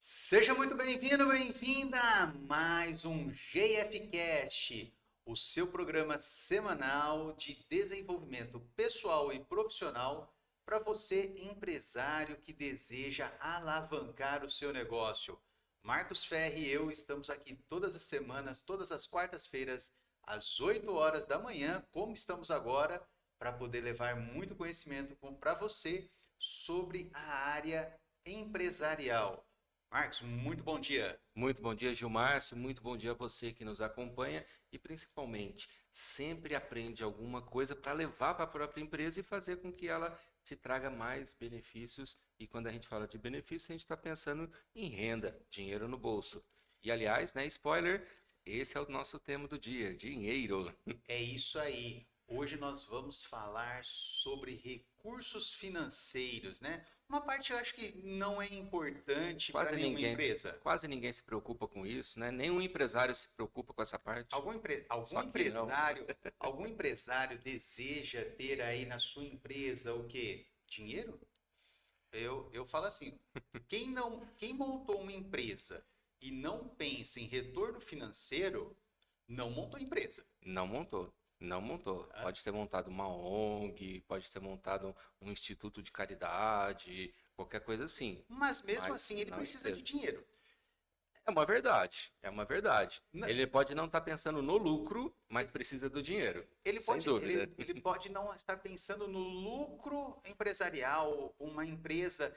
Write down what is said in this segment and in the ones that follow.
Seja muito bem-vindo, bem-vinda a mais um GFcast, o seu programa semanal de desenvolvimento pessoal e profissional para você, empresário que deseja alavancar o seu negócio. Marcos Ferri e eu estamos aqui todas as semanas, todas as quartas-feiras, às 8 horas da manhã, como estamos agora, para poder levar muito conhecimento para você sobre a área empresarial. Marcos, muito bom dia. Muito bom dia, Gilmárcio. Muito bom dia a você que nos acompanha e, principalmente, sempre aprende alguma coisa para levar para a própria empresa e fazer com que ela te traga mais benefícios. E quando a gente fala de benefício, a gente está pensando em renda, dinheiro no bolso. E, aliás, né, spoiler, esse é o nosso tema do dia, dinheiro. É isso aí. Hoje nós vamos falar sobre recursos financeiros, né? Uma parte eu acho que não é importante para Quase nenhuma ninguém, empresa. quase ninguém se preocupa com isso, né? Nenhum empresário se preocupa com essa parte. Algum Só que não. empresário deseja ter aí na sua empresa o quê? Dinheiro? Eu falo assim, quem montou uma empresa e não pensa em retorno financeiro, não montou empresa. Não montou, não montou. Pode ter montado uma ONG, pode ter montado um instituto de caridade, qualquer coisa assim, Mas mesmo mas assim ele não precisa de empresa. dinheiro. É uma verdade, é uma verdade. Na- Ele pode não estar pensando no lucro, mas precisa do dinheiro, Ele sem pode, dúvida. ele pode não estar pensando no lucro empresarial, uma empresa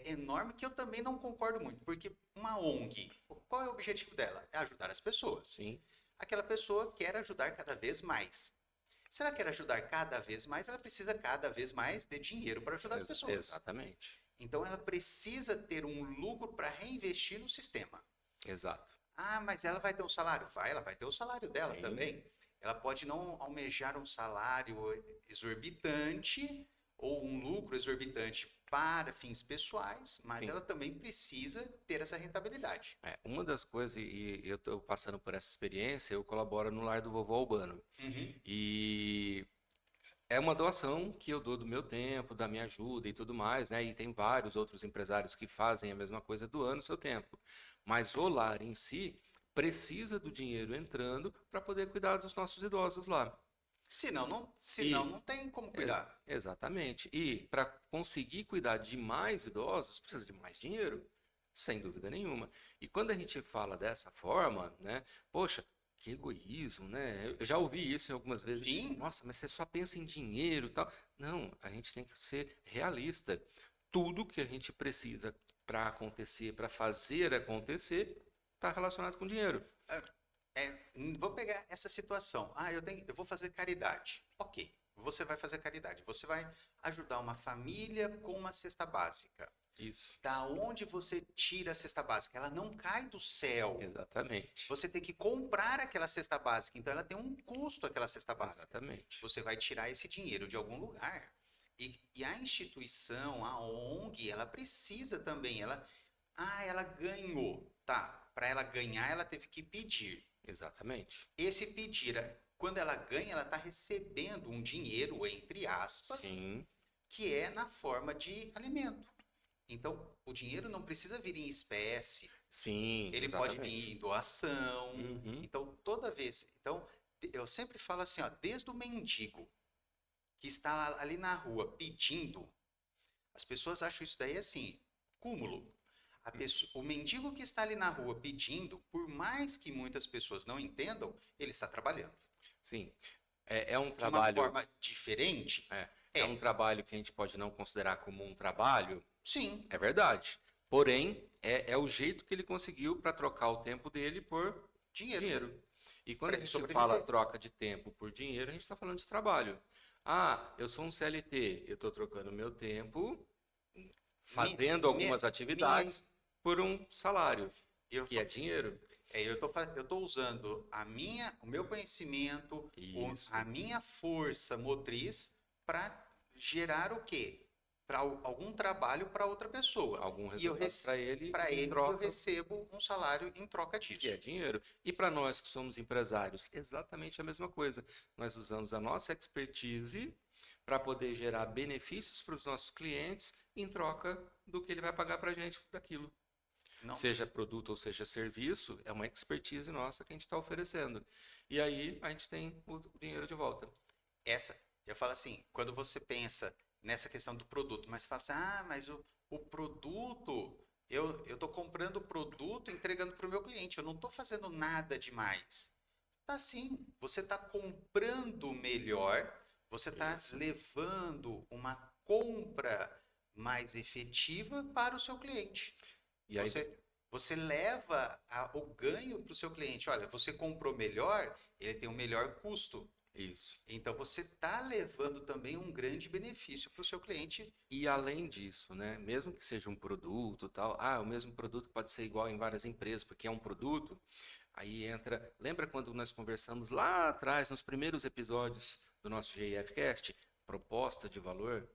enorme, que eu também não concordo muito, porque uma ONG, qual é o objetivo dela? É ajudar as pessoas. Sim, Aquela pessoa quer ajudar cada vez mais. Se ela quer ajudar cada vez mais, ela precisa cada vez mais de dinheiro para ajudar as pessoas. exatamente. Então ela precisa ter um lucro para reinvestir no sistema. Exato. Ah, mas ela vai ter um salário? Vai, ela vai ter o salário dela Sim, também. Ela pode não almejar um salário exorbitante ou um lucro exorbitante para fins pessoais, mas sim. ela também precisa ter essa rentabilidade. Uma das coisas, e eu estou passando por essa experiência, eu colaboro no Lar do Vovô Albano. Uhum. E é uma doação que eu dou do meu tempo, da minha ajuda e tudo mais, né? E tem vários outros empresários que fazem a mesma coisa doando o seu tempo. Mas o lar em si precisa do dinheiro entrando para poder cuidar dos nossos idosos lá. Senão E não tem como cuidar. exatamente. E para conseguir cuidar de mais idosos, precisa de mais dinheiro, sem dúvida nenhuma. E quando a gente fala dessa forma, né? Poxa, que egoísmo, né? Eu já ouvi isso algumas vezes. Sim, Nossa, mas você só pensa em dinheiro e tal. Não, a gente tem que ser realista. Tudo que a gente precisa para acontecer, para fazer acontecer, está relacionado com dinheiro. vou pegar essa situação. Ah, eu vou fazer caridade. Ok, você vai fazer caridade. Você vai ajudar uma família com uma cesta básica. Isso, Da onde você tira a cesta básica? Ela não cai do céu. exatamente. Você tem que comprar aquela cesta básica, então ela tem um custo aquela cesta básica. Exatamente. Você vai tirar esse dinheiro de algum lugar. E a instituição, a ONG, ela precisa também. Ela ganhou. Tá, para ela ganhar, ela teve que pedir. Exatamente. Esse pedir, quando ela ganha, ela está recebendo um dinheiro, entre aspas, Sim, que é na forma de alimento. Então, o dinheiro não precisa vir em espécie, sim, ele pode vir exatamente. em doação. Uhum. Então, toda vez. Então, eu sempre falo assim, ó, desde o mendigo que está ali na rua pedindo, as pessoas acham isso daí assim, cúmulo. O mendigo que está ali na rua pedindo, por mais que muitas pessoas não entendam, ele está trabalhando. Sim. É um De uma trabalho, forma diferente? é um É, trabalho que a gente pode não considerar como um trabalho, sim, é verdade. Porém, é o jeito que ele conseguiu para trocar o tempo dele por dinheiro dinheiro. E quando para a ele gente fala sobreviver. troca de tempo por dinheiro, a gente está falando de trabalho. Ah, eu sou um CLT, eu estou trocando meu tempo Mi- fazendo mi- algumas minha, atividades por um salário, eu que tô, é dinheiro. eu tô usando o meu conhecimento, a Isso. minha força motriz para gerar o quê? Para algum trabalho para outra pessoa. Algum E eu resultado para ele para em ele eu troca, recebo um salário em troca que é disso. dinheiro. E para nós que somos empresários, exatamente a mesma coisa. Nós usamos a nossa expertise para poder gerar benefícios para os nossos clientes em troca do que ele vai pagar para a gente daquilo. Não, seja produto ou seja serviço, é uma expertise nossa que a gente está oferecendo. E aí a gente tem o dinheiro de volta. eu falo assim, quando você pensa nessa questão do produto, mas você fala assim, mas o produto, eu estou comprando o produto e entregando para o meu cliente, eu não estou fazendo nada demais. Tá sim, você está comprando melhor, você está Isso. levando uma compra mais efetiva para o seu cliente. E aí, Você leva o ganho para o seu cliente. Olha, você comprou melhor, ele tem um melhor custo. isso. Então você está levando também um grande benefício para o seu cliente. E além disso, né, mesmo que seja um produto, tal, o mesmo produto pode ser igual em várias empresas, porque é um produto. Aí entra, lembra quando nós conversamos lá atrás, nos primeiros episódios do nosso GIFcast, proposta de valor?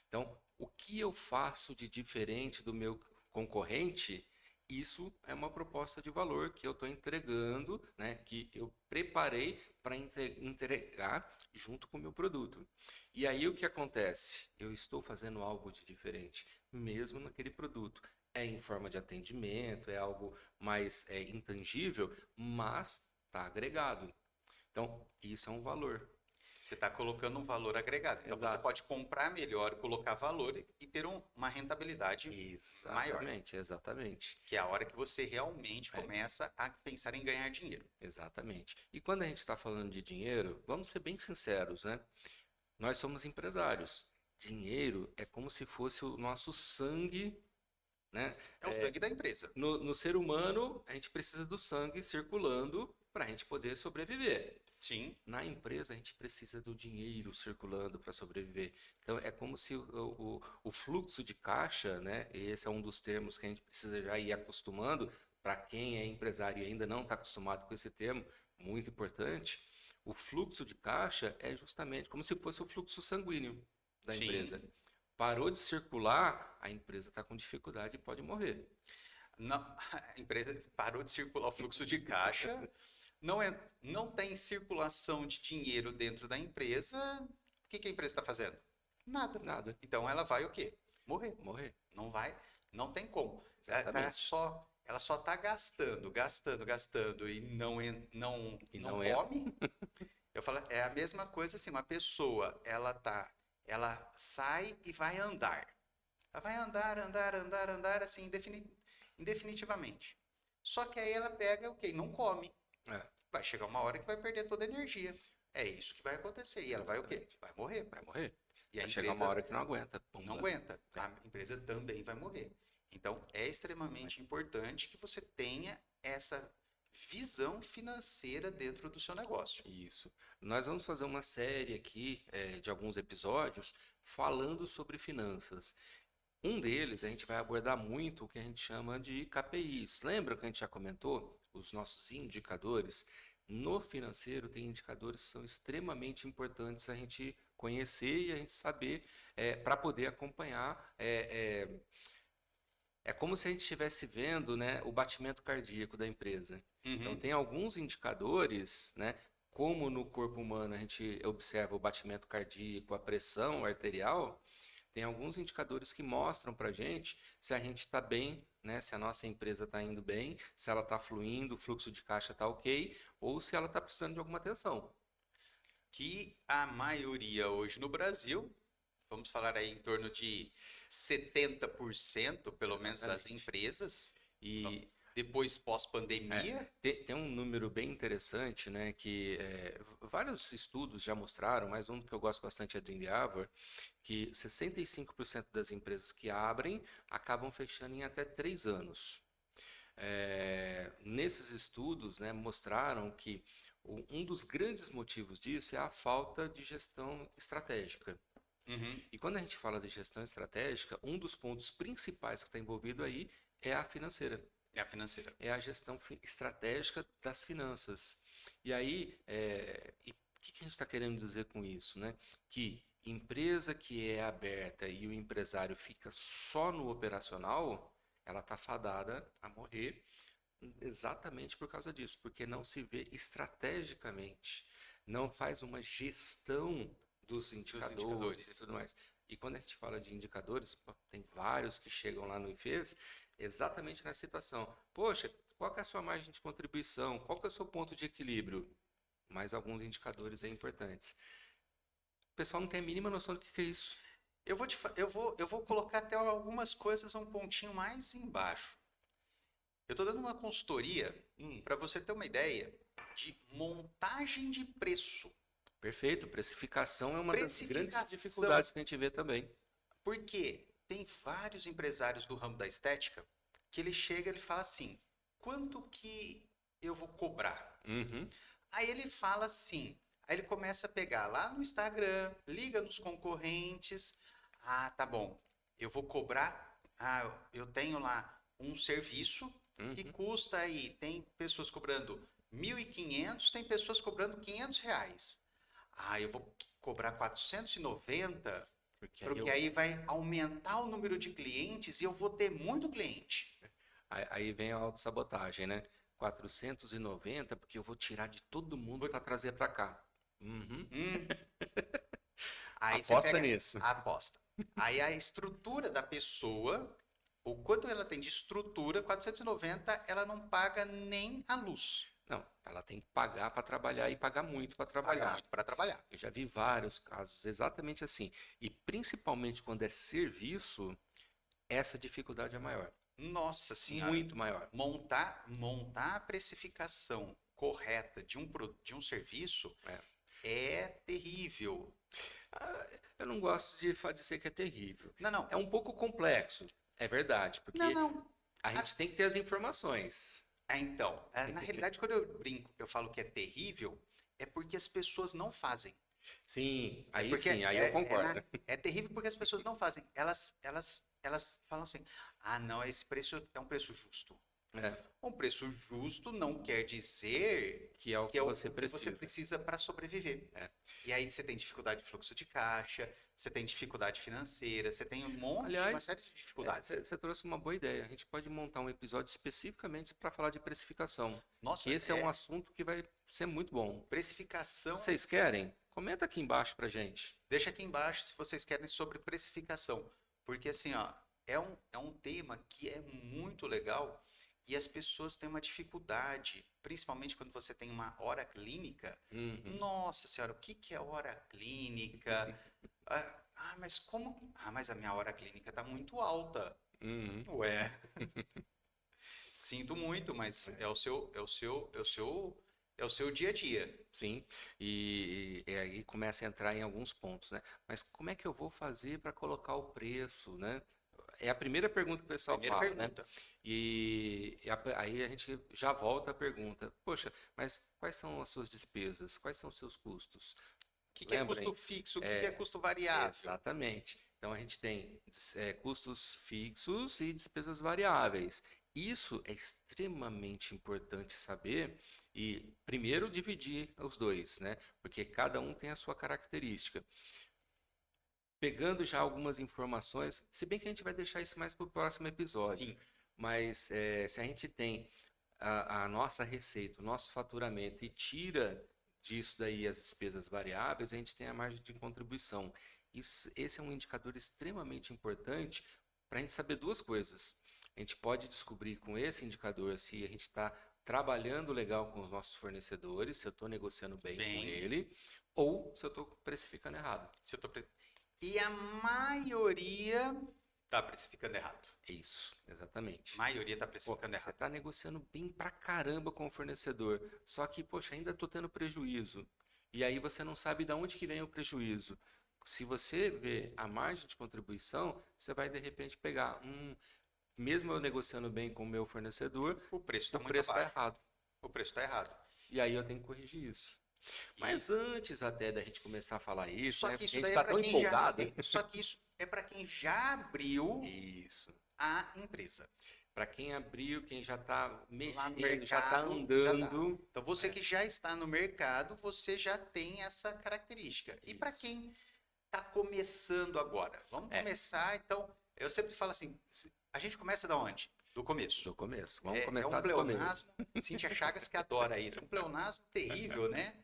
Então, o que eu faço de diferente do meu concorrente? Isso é uma proposta de valor que eu estou entregando, né, que eu preparei para entregar junto com o meu produto. E aí o que acontece? Eu estou fazendo algo de diferente, mesmo naquele produto. É em forma de atendimento, é algo mais intangível, mas está agregado. Então, isso é um valor. Você está colocando um valor agregado. Então você Exato. pode comprar melhor, colocar valor e ter uma rentabilidade maior, Exatamente, exatamente. que é a hora que você realmente É, começa a pensar em ganhar dinheiro. exatamente. E quando a gente está falando de dinheiro, vamos ser bem sinceros, né? Nós somos empresários. Dinheiro é como se fosse o nosso sangue, né? É o sangue da empresa. No ser humano, a gente precisa do sangue circulando para a gente poder sobreviver. Sim, Na empresa, a gente precisa do dinheiro circulando para sobreviver. Então, é como se o fluxo de caixa, né? Esse é um dos termos que a gente precisa já ir acostumando. Para quem é empresário e ainda não está acostumado com esse termo, muito importante. O fluxo de caixa é justamente como se fosse o fluxo sanguíneo da sim. empresa. Parou de circular, a empresa está com dificuldade e pode morrer. Não, a empresa parou de circular o fluxo de caixa, não tem circulação de dinheiro dentro da empresa. O que a empresa está fazendo? Nada. Nada. Então ela vai o quê? Morrer. Morrer. Não vai, não tem como. Exatamente. Ela só está gastando, gastando, gastando e E não não é. come. Eu falo, é a mesma coisa assim, uma pessoa, ela sai e vai andar. Ela vai andar, andar, andar, andar assim indefinitivamente. Só que aí ela pega, ok, não come. É, Vai chegar uma hora que vai perder toda a energia. É isso que vai acontecer. E ela vai o quê? exatamente. Vai morrer. Vai morrer. E a Vai chegar uma empresa hora que não aguenta. não Pumba. aguenta. É, A empresa também vai morrer. Então, é extremamente importante que você tenha essa visão financeira dentro do seu negócio. isso. Nós vamos fazer uma série aqui de alguns episódios falando sobre finanças. Um deles, a gente vai abordar muito o que a gente chama de KPIs. Lembra que a gente já comentou? Os nossos indicadores. No financeiro, tem indicadores que são extremamente importantes a gente conhecer e a gente saber para poder acompanhar. É como se a gente estivesse vendo, né, o batimento cardíaco da empresa. Então, Uhum. tem alguns indicadores, né, como no corpo humano a gente observa o batimento cardíaco, a pressão arterial, tem alguns indicadores que mostram para a gente se a gente está bem, né, se a nossa empresa está indo bem, se ela está fluindo, o fluxo de caixa está ok, ou se ela está precisando de alguma atenção. Que a maioria hoje no Brasil, vamos falar aí em torno de 70%, pelo menos, das Exatamente. empresas, E depois É, pós-pandemia. tem um número bem interessante, né, que vários estudos já mostraram, mas um que eu gosto bastante é do Endeavor, que 65% das empresas que abrem acabam fechando em até 3 anos. Nesses estudos, né, mostraram que um dos grandes motivos disso é a falta de gestão estratégica. Uhum. E quando a gente fala de gestão estratégica, um dos pontos principais que está envolvido aí é a financeira, É a financeira. é a gestão estratégica das finanças. E aí, e o que a gente está querendo dizer com isso, né? Que empresa que é aberta e o empresário fica só no operacional, ela está fadada a morrer exatamente por causa disso, porque não se vê estrategicamente, não faz uma gestão dos Dos indicadores e indicadores. tudo mais. E quando a gente fala de indicadores, pô, tem vários que chegam lá no IFES, exatamente nessa situação. Poxa, qual que é a sua margem de contribuição? Qual que é o seu ponto de equilíbrio? Mais alguns indicadores aí importantes. O pessoal não tem a mínima noção do que é isso. Eu vou colocar até algumas coisas um pontinho mais embaixo. Eu estou dando uma consultoria para você ter uma ideia de montagem de preço. Perfeito. Precificação é uma das grandes Precificação. dificuldades que a gente vê também. Porque tem vários empresários do ramo da estética que ele chega e ele fala assim, quanto que eu vou cobrar? Uhum. Aí ele fala assim, aí ele começa a pegar lá no Instagram, liga nos concorrentes, ah, tá bom, eu vou cobrar, eu tenho lá um serviço que Uhum. custa aí, tem pessoas cobrando 1.500, tem pessoas cobrando R$ 500. Ah, eu vou cobrar 490, porque aí vai aumentar o número de clientes e eu vou ter muito cliente. Aí vem a autossabotagem, né? 490, porque eu vou tirar de todo mundo para trazer para cá. Uhum. Aí você Aposta pega nisso. a aposta. Aí a estrutura da pessoa, o quanto ela tem de estrutura, 490, ela não paga nem a luz. Não, ela tem que pagar para trabalhar e pagar muito para Paga trabalhar. muito para trabalhar. Eu já vi vários casos exatamente assim. E principalmente quando é serviço, essa dificuldade é maior. Nossa Senhora, Muito maior. montar a precificação correta de um serviço é terrível. Eu não gosto de dizer que é terrível. Não. É um pouco complexo, é verdade, porque Não. a gente tem que ter as informações. Então, na realidade, quando eu brinco, eu falo que é terrível, é porque as pessoas não fazem. Sim, Porque sim, aí eu concordo. é terrível porque as pessoas não fazem. Elas falam assim: ah, não, esse preço é um preço justo. É, Um preço justo não quer dizer que é o que que é o você que você precisa. precisa para sobreviver. É. E aí você tem dificuldade de fluxo de caixa, você tem dificuldade financeira, você tem uma Aliás, série de dificuldades. você trouxe uma boa ideia. A gente pode montar um episódio especificamente para falar de precificação. Nossa, Esse é um assunto que vai ser muito bom. precificação. Vocês querem? Comenta aqui embaixo pra gente. Deixa aqui embaixo se vocês querem sobre precificação. Porque assim, ó, é um tema que é muito legal e as pessoas têm uma dificuldade, principalmente quando você tem uma hora clínica. Uhum. Nossa senhora, o que que é hora clínica? Mas como? Mas a minha hora clínica está muito alta. Uhum. Ué, sinto muito, mas é o seu dia a dia. Sim, e aí começa a entrar em alguns pontos, né? Mas como é que eu vou fazer para colocar o preço, né? É a primeira pergunta que o pessoal Primeira fala, né? pergunta. Aí a gente já volta à pergunta: poxa, mas quais são as suas despesas? Quais são os seus custos? O que que é Lembrem, custo fixo? O que que é custo variável? exatamente. Então a gente tem custos fixos e despesas variáveis. Isso é extremamente importante saber e primeiro dividir os dois, né? Porque cada um tem a sua característica. Pegando já algumas informações, se bem que a gente vai deixar isso mais para o próximo episódio, Sim. mas se a gente tem a nossa receita, o nosso faturamento e tira disso daí as despesas variáveis, a gente tem a margem de contribuição. Esse é um indicador extremamente importante para a gente saber duas coisas. A gente pode descobrir com esse indicador se a gente está trabalhando legal com os nossos fornecedores, se eu estou negociando bem com ele, ou se eu estou precificando errado. E a maioria está precificando errado. É isso, exatamente. A maioria está precificando Você errado. está negociando bem pra caramba com o fornecedor, só que, poxa, ainda estou tendo prejuízo. E aí você não sabe de onde que vem o prejuízo. Se você vê a margem de contribuição, você vai de repente pegar mesmo eu negociando bem com o meu fornecedor, O preço está o muito preço está abaixo. errado. O preço está errado. E aí eu tenho que corrigir isso. Mas antes até da gente começar a falar isso, Só né? que Porque isso a daí gente é está para tão quem empolgado. Só que isso é para quem já abriu Isso. a empresa. Para quem abriu, quem já está Lá no mexendo, já está mercado, andando. Então você que já está no mercado, você já tem essa característica. E para Isso. quem está começando agora? Vamos começar, então, eu sempre falo assim, a gente começa da onde? Do começo. Do começo. Vamos É começar um do começo. pleonasmo, Cíntia Chagas que adora isso. Um pleonasmo terrível, né?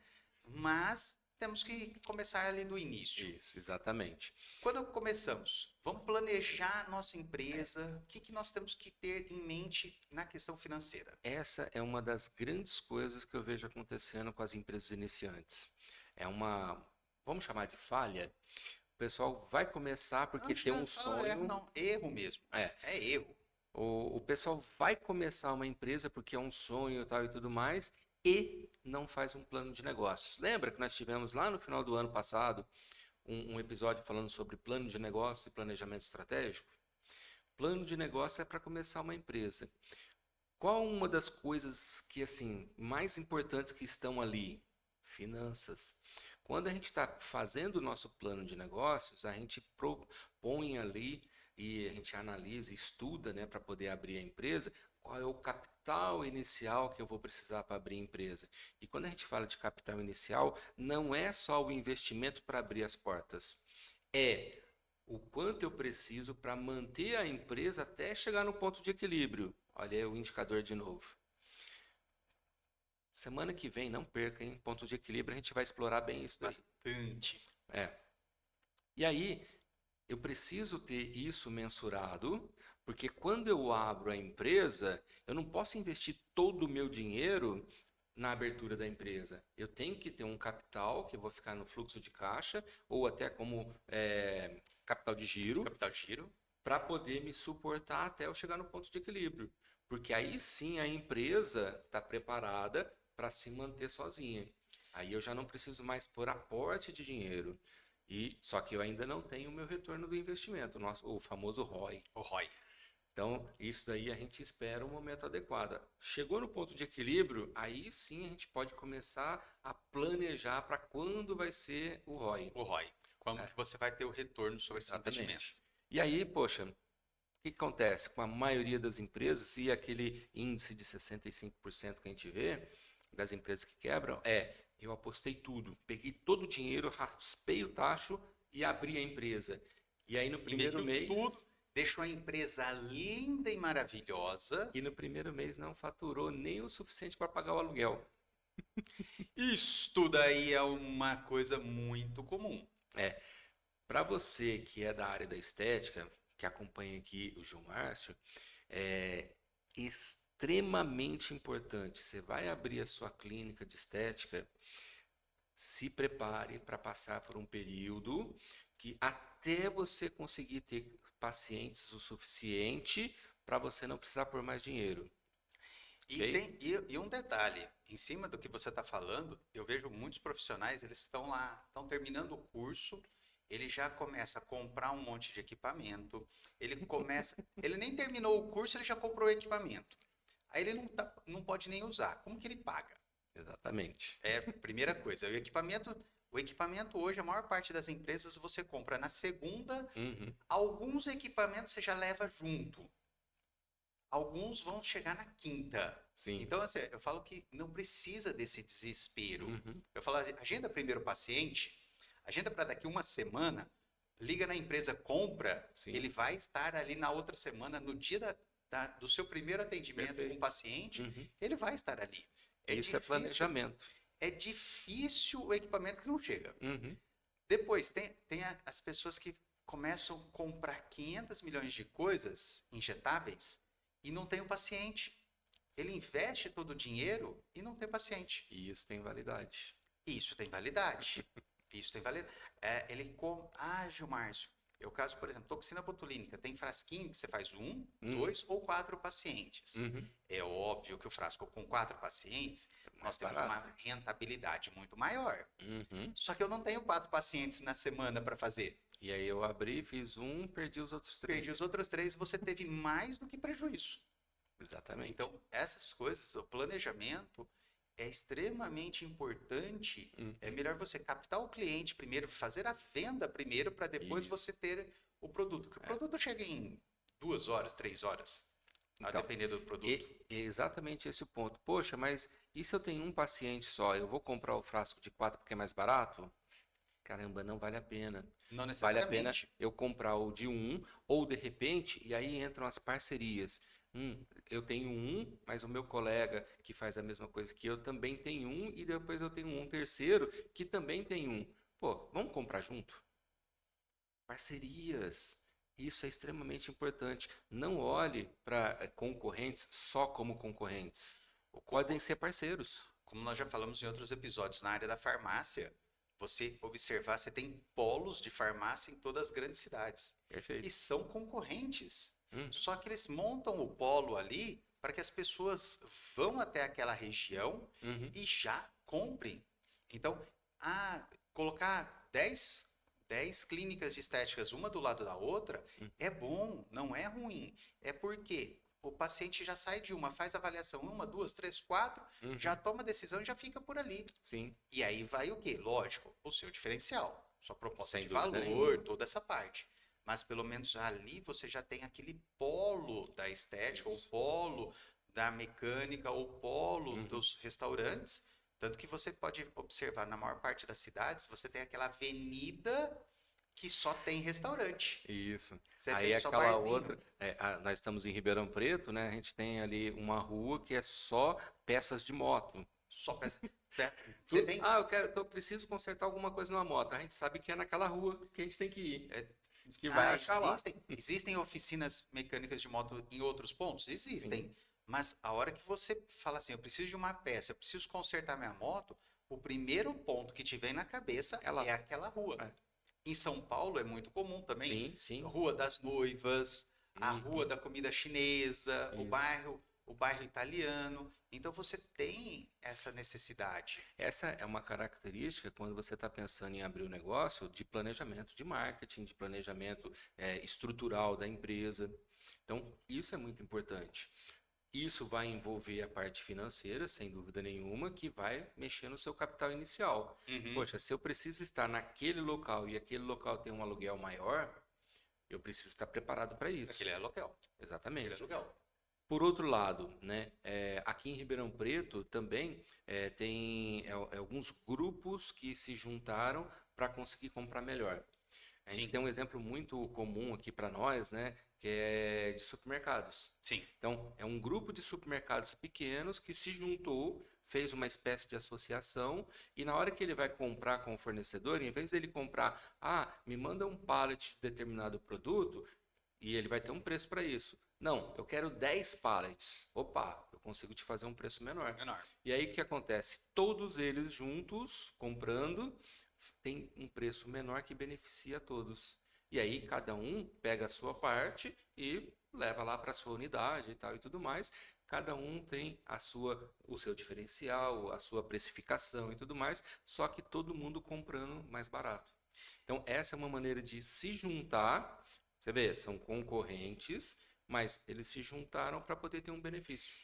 Mas temos que começar ali do início. Isso, exatamente. Quando começamos, vamos planejar a nossa empresa, o que nós temos que ter em mente na questão financeira? Essa é uma das grandes coisas que eu vejo acontecendo com as empresas iniciantes. É uma, vamos chamar de falha. O pessoal vai começar porque tem um sonho. Não, erro mesmo. É, É erro. o pessoal vai começar uma empresa porque é um sonho tal e tudo mais e não faz um plano de negócios. Lembra que nós tivemos lá no final do ano passado um episódio falando sobre plano de negócio e planejamento estratégico? Plano de negócio é para começar uma empresa. Qual uma das coisas que assim mais importantes que estão ali? Finanças. Quando a gente está fazendo o nosso plano de negócios, a gente propõe ali e a gente analisa, estuda, né, para poder abrir a empresa, qual é o capital inicial que eu vou precisar para abrir a empresa. E quando a gente fala de capital inicial, não é só o investimento para abrir as portas, é o quanto eu preciso para manter a empresa até chegar no ponto de equilíbrio. Olha aí o indicador de novo. Semana que vem, não perca, hein? Ponto de equilíbrio, a gente vai explorar bem isso daí. Bastante. E aí, eu preciso ter isso mensurado, porque quando eu abro a empresa, eu não posso investir todo o meu dinheiro na abertura da empresa. Eu tenho que ter um capital que eu vou ficar no fluxo de caixa, ou até como capital de giro, para poder me suportar até eu chegar no ponto de equilíbrio. Porque aí sim a empresa está preparada para se manter sozinha. Aí eu já não preciso mais pôr aporte de dinheiro. Só que eu ainda não tenho o meu retorno do investimento, o famoso ROI. O ROI. Então, isso daí a gente espera o momento adequado. Chegou no ponto de equilíbrio, aí sim a gente pode começar a planejar para quando vai ser o ROI. O ROI. Quando que você vai ter o retorno sobre esse investimento. E aí, poxa, o que acontece com a maioria das empresas e aquele índice de 65% que a gente vê das empresas que quebram eu apostei tudo, peguei todo o dinheiro, raspei o tacho e abri a empresa. E aí no primeiro mês... tudo, deixou a empresa linda e maravilhosa. E no primeiro mês não faturou nem o suficiente para pagar o aluguel. Isto daí é uma coisa muito comum. Para você que é da área da estética, que acompanha aqui o João Márcio, é extremamente importante. Você vai abrir a sua clínica de estética, se prepare para passar por um período que até você conseguir ter pacientes o suficiente para você não precisar pôr mais dinheiro. E um detalhe, em cima do que você está falando, eu vejo muitos profissionais, eles estão lá, estão terminando o curso, ele já começa a comprar um monte de equipamento, ele nem terminou o curso, ele já comprou o equipamento. Aí ele não pode nem usar. Como que ele paga? Exatamente. Primeira coisa, o equipamento hoje, a maior parte das empresas você compra na segunda, alguns equipamentos você já leva junto. Alguns vão chegar na quinta. Sim. Então, assim, eu falo que não precisa desse desespero. Eu falo, agenda primeiro o paciente, agenda para daqui uma semana, liga na empresa, compra, Sim. Ele vai estar ali na outra semana, no dia do seu primeiro atendimento com o paciente, ele vai estar ali. Isso é planejamento. É difícil o equipamento que não chega. Depois, tem as pessoas que começam a comprar 500 milhões de coisas injetáveis e não tem o paciente. Ele investe todo o dinheiro e não tem paciente. E isso tem validade. Isso tem validade. Gilmárcio, eu caso, por exemplo, toxina botulínica, tem frasquinho que você faz 1, 2 ou 4 pacientes. É óbvio que o frasco com 4 pacientes, nós temos uma rentabilidade muito maior. Só que eu não tenho 4 pacientes na semana para fazer. E aí eu abri, fiz 1, perdi os outros 3. Perdi os outros 3, você teve mais do que prejuízo. Exatamente. Então, essas coisas, o planejamento é extremamente importante. É melhor você captar o cliente primeiro, fazer a venda primeiro, para depois você ter o produto. Porque o produto chega em 2 horas, 3 horas, a depender do produto. É exatamente esse o ponto. Poxa, mas e se eu tenho um paciente só? Eu vou comprar o frasco de 4 porque é mais barato? Caramba, não vale a pena. Não necessariamente. Vale a pena eu comprar o de 1, ou de repente, e aí entram as parcerias. Eu tenho um, mas o meu colega que faz a mesma coisa que eu também tem um, e depois eu tenho um terceiro que também tem um. Pô, vamos comprar junto? Parcerias. Isso é extremamente importante. Não olhe para concorrentes só como concorrentes. O co- Podem ser parceiros. Como nós já falamos em outros episódios, na área da farmácia, você observar, você tem polos de farmácia em todas as grandes cidades. E Perfeito. são concorrentes. Uhum, Só que eles montam o polo ali para que as pessoas vão até aquela região uhum, e já comprem. Então, colocar dez clínicas de estéticas uma do lado da outra uhum, é bom, não é ruim. É porque o paciente já sai de uma, faz avaliação uma, duas, três, quatro, já uhum. toma decisão e já fica por ali. Sim, E aí vai o quê? Lógico, o seu diferencial, sua proposta sem de dúvida valor, nenhuma. toda essa parte. Mas pelo menos ali você já tem aquele polo da estética, o Isso. polo da mecânica, o polo Uhum. dos restaurantes. Tanto que você pode observar na maior parte das cidades, você tem aquela avenida que só tem restaurante. Isso. Você Aí tem só aquela barzinho, outra, nós estamos em Ribeirão Preto, né? A gente tem ali uma rua que é só peças de moto. só peça. Você tem. Preciso consertar alguma coisa numa moto. A gente sabe que é naquela rua que a gente tem que ir, é, que vai achar lá. existem oficinas mecânicas de moto em outros pontos? Sim. Existem. Mas a hora que você fala assim, eu preciso de uma peça, eu preciso consertar minha moto, o primeiro ponto que te vem na cabeça É lá. é aquela rua. É. Em São Paulo é muito comum também. Sim, sim. Rua das Noivas, a Uhum. rua da comida chinesa, Isso. o bairro italiano. Então você tem essa necessidade. Essa é uma característica quando você está pensando em abrir um negócio de planejamento de marketing, de planejamento estrutural da empresa. Então, isso é muito importante. Isso vai envolver a parte financeira, sem dúvida nenhuma, que vai mexer no seu capital inicial. Uhum. Poxa, se eu preciso estar naquele local e aquele local tem um aluguel maior, eu preciso estar preparado para isso. Aquele é aluguel. Aquele é Exatamente. aluguel. Por outro lado, né, aqui em Ribeirão Preto também tem alguns grupos que se juntaram para conseguir comprar melhor. A gente Sim, tem um exemplo muito comum aqui para nós, né, que é de supermercados. sim. Então, é um grupo de supermercados pequenos que se juntou, fez uma espécie de associação, e na hora que ele vai comprar com o fornecedor, em vez dele comprar, me manda um pallet de determinado produto, e ele vai ter um preço para isso. Não, eu quero 10 pallets. Opa, eu consigo te fazer um preço menor. Menor. E aí o que acontece? Todos eles juntos, comprando, tem um preço menor que beneficia a todos. E aí cada um pega a sua parte e leva lá para a sua unidade e tal e tudo mais. Cada um tem o seu diferencial, a sua precificação e tudo mais, só que todo mundo comprando mais barato. Então essa é uma maneira de se juntar. Você vê, são concorrentes, mas eles se juntaram para poder ter um benefício.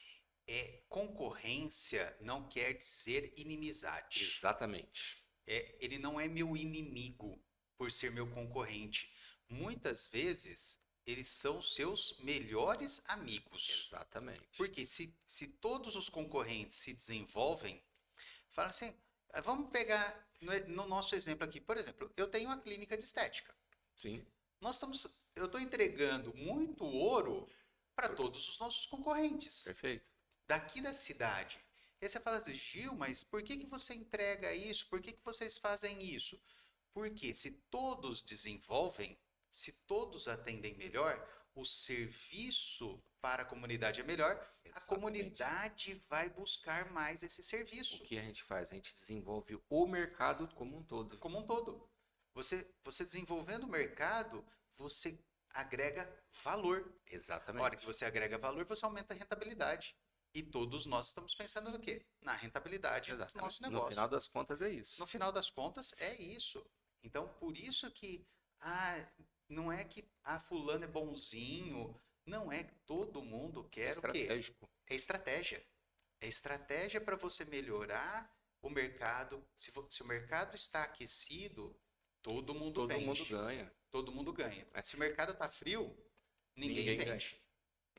Concorrência não quer dizer inimizade. Exatamente. Ele não é meu inimigo por ser meu concorrente. Muitas vezes, eles são seus melhores amigos. Exatamente. Porque se todos os concorrentes se desenvolvem, fala assim, vamos pegar no nosso exemplo aqui, por exemplo, eu tenho uma clínica de estética. Sim. Eu estou entregando muito ouro para todos os nossos concorrentes Perfeito. daqui da cidade. E aí você fala assim, Gil, mas por que você entrega isso? Por que vocês fazem isso? Porque se todos desenvolvem, se todos atendem melhor, o serviço para a comunidade é melhor, a Exatamente. comunidade vai buscar mais esse O serviço que a gente faz? A gente desenvolve o mercado como um todo. como um todo. Você desenvolvendo o mercado, você agrega valor. A Exatamente. hora que você agrega valor, você aumenta a rentabilidade. E todos nós estamos pensando no quê? Na rentabilidade do Exatamente. nosso No negócio. final das contas é isso. No final das contas, é isso. Então, por isso que não é que fulano é bonzinho, não é que todo mundo É quer o quê? estratégico. É estratégia. É estratégia para você melhorar o mercado. Se o mercado está aquecido, todo mundo Todo vende. mundo ganha. Todo mundo ganha. É. Se o mercado está frio, ninguém vende.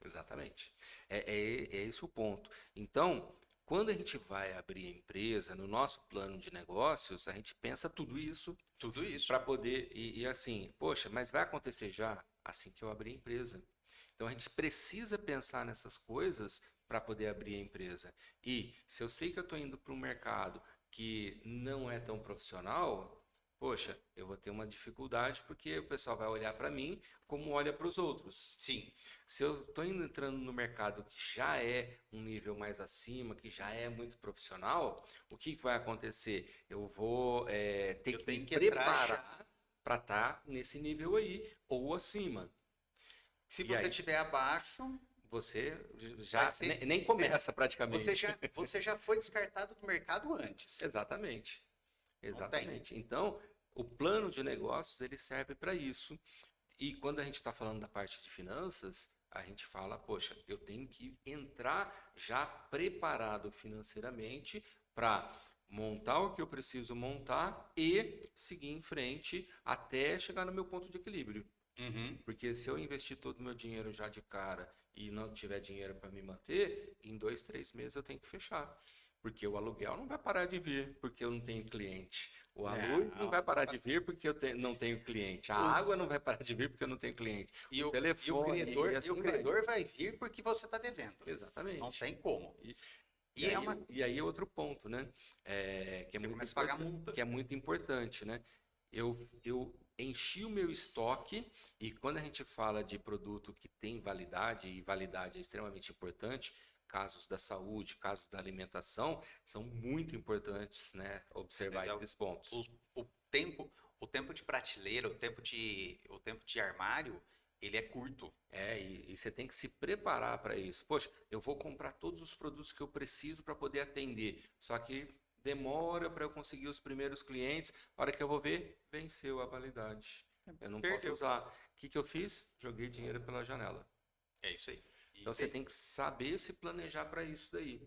Exatamente. É esse o ponto. Então, quando a gente vai abrir a empresa, no nosso plano de negócios, a gente pensa tudo isso Tudo isso. para poder. E assim, poxa, mas vai acontecer já assim que eu abrir a empresa. Então a gente precisa pensar nessas coisas para poder abrir a empresa. E se eu sei que eu estou indo para um mercado que não é tão profissional, poxa, eu vou ter uma dificuldade porque o pessoal vai olhar para mim como olha para os outros. Sim. Se eu estou entrando no mercado que já é um nível mais acima, que já é muito profissional, o que vai acontecer? Eu vou ter Eu que tenho me que entrar preparar já. para estar nesse nível aí ou acima. Se E você aí estiver abaixo, você vai já ser, nem começa praticamente. você já foi descartado do mercado antes. Exatamente. Não tem. Exatamente. Então, o plano de negócios ele serve para isso. E quando a gente está falando da parte de finanças, a gente fala, poxa, eu tenho que entrar já preparado financeiramente para montar o que eu preciso montar e seguir em frente até chegar no meu ponto de equilíbrio. Uhum. Porque se eu investir todo o meu dinheiro já de cara e não tiver dinheiro para me manter, em 2, 3 meses eu tenho que fechar. Porque o aluguel não vai parar de vir porque eu não tenho cliente. A luz não Não, vai não parar vai. de vir porque eu não tenho cliente. A O- água não vai parar de vir porque eu não tenho cliente. e O o, e o telefone e credor, e o assim vai. credor vai vir porque você está devendo. Não Exatamente. tem como. E, e E é aí, uma. e aí é outro ponto, né? Que é Você muito começa a pagar importante, que é multas. muito importante, né? Eu enchi o meu estoque e quando a gente fala de produto que tem validade, e validade é extremamente importante, casos da saúde, casos da alimentação, são muito importantes, né? Às vezes Observar é esses pontos. o tempo, o tempo de prateleira, o tempo de armário, ele é curto. E você tem que se preparar para isso. Poxa, eu vou comprar todos os produtos que eu preciso para poder atender. Só que demora para eu conseguir os primeiros clientes. A hora que eu vou ver, venceu a validade. Eu não posso Perdeu. usar. O que que eu fiz? Joguei dinheiro pela janela. É isso aí. E, Então você tem que saber se planejar para isso daí.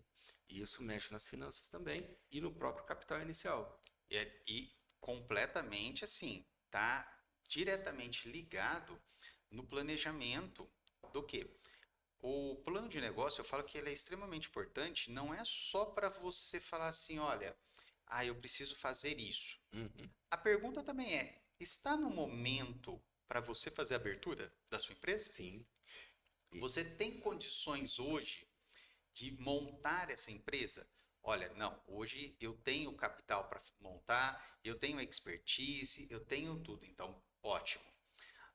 E isso mexe nas finanças também e no próprio capital inicial. e completamente assim, tá diretamente ligado no planejamento do quê? O plano de negócio, eu falo que ele é extremamente importante, não é só para você falar assim, olha, eu preciso fazer isso. Uhum. A pergunta também é, está no momento para você fazer a abertura da sua empresa? Sim. Você tem condições hoje de montar essa empresa? Olha, não, hoje eu tenho capital para montar, eu tenho expertise, eu tenho tudo, então ótimo.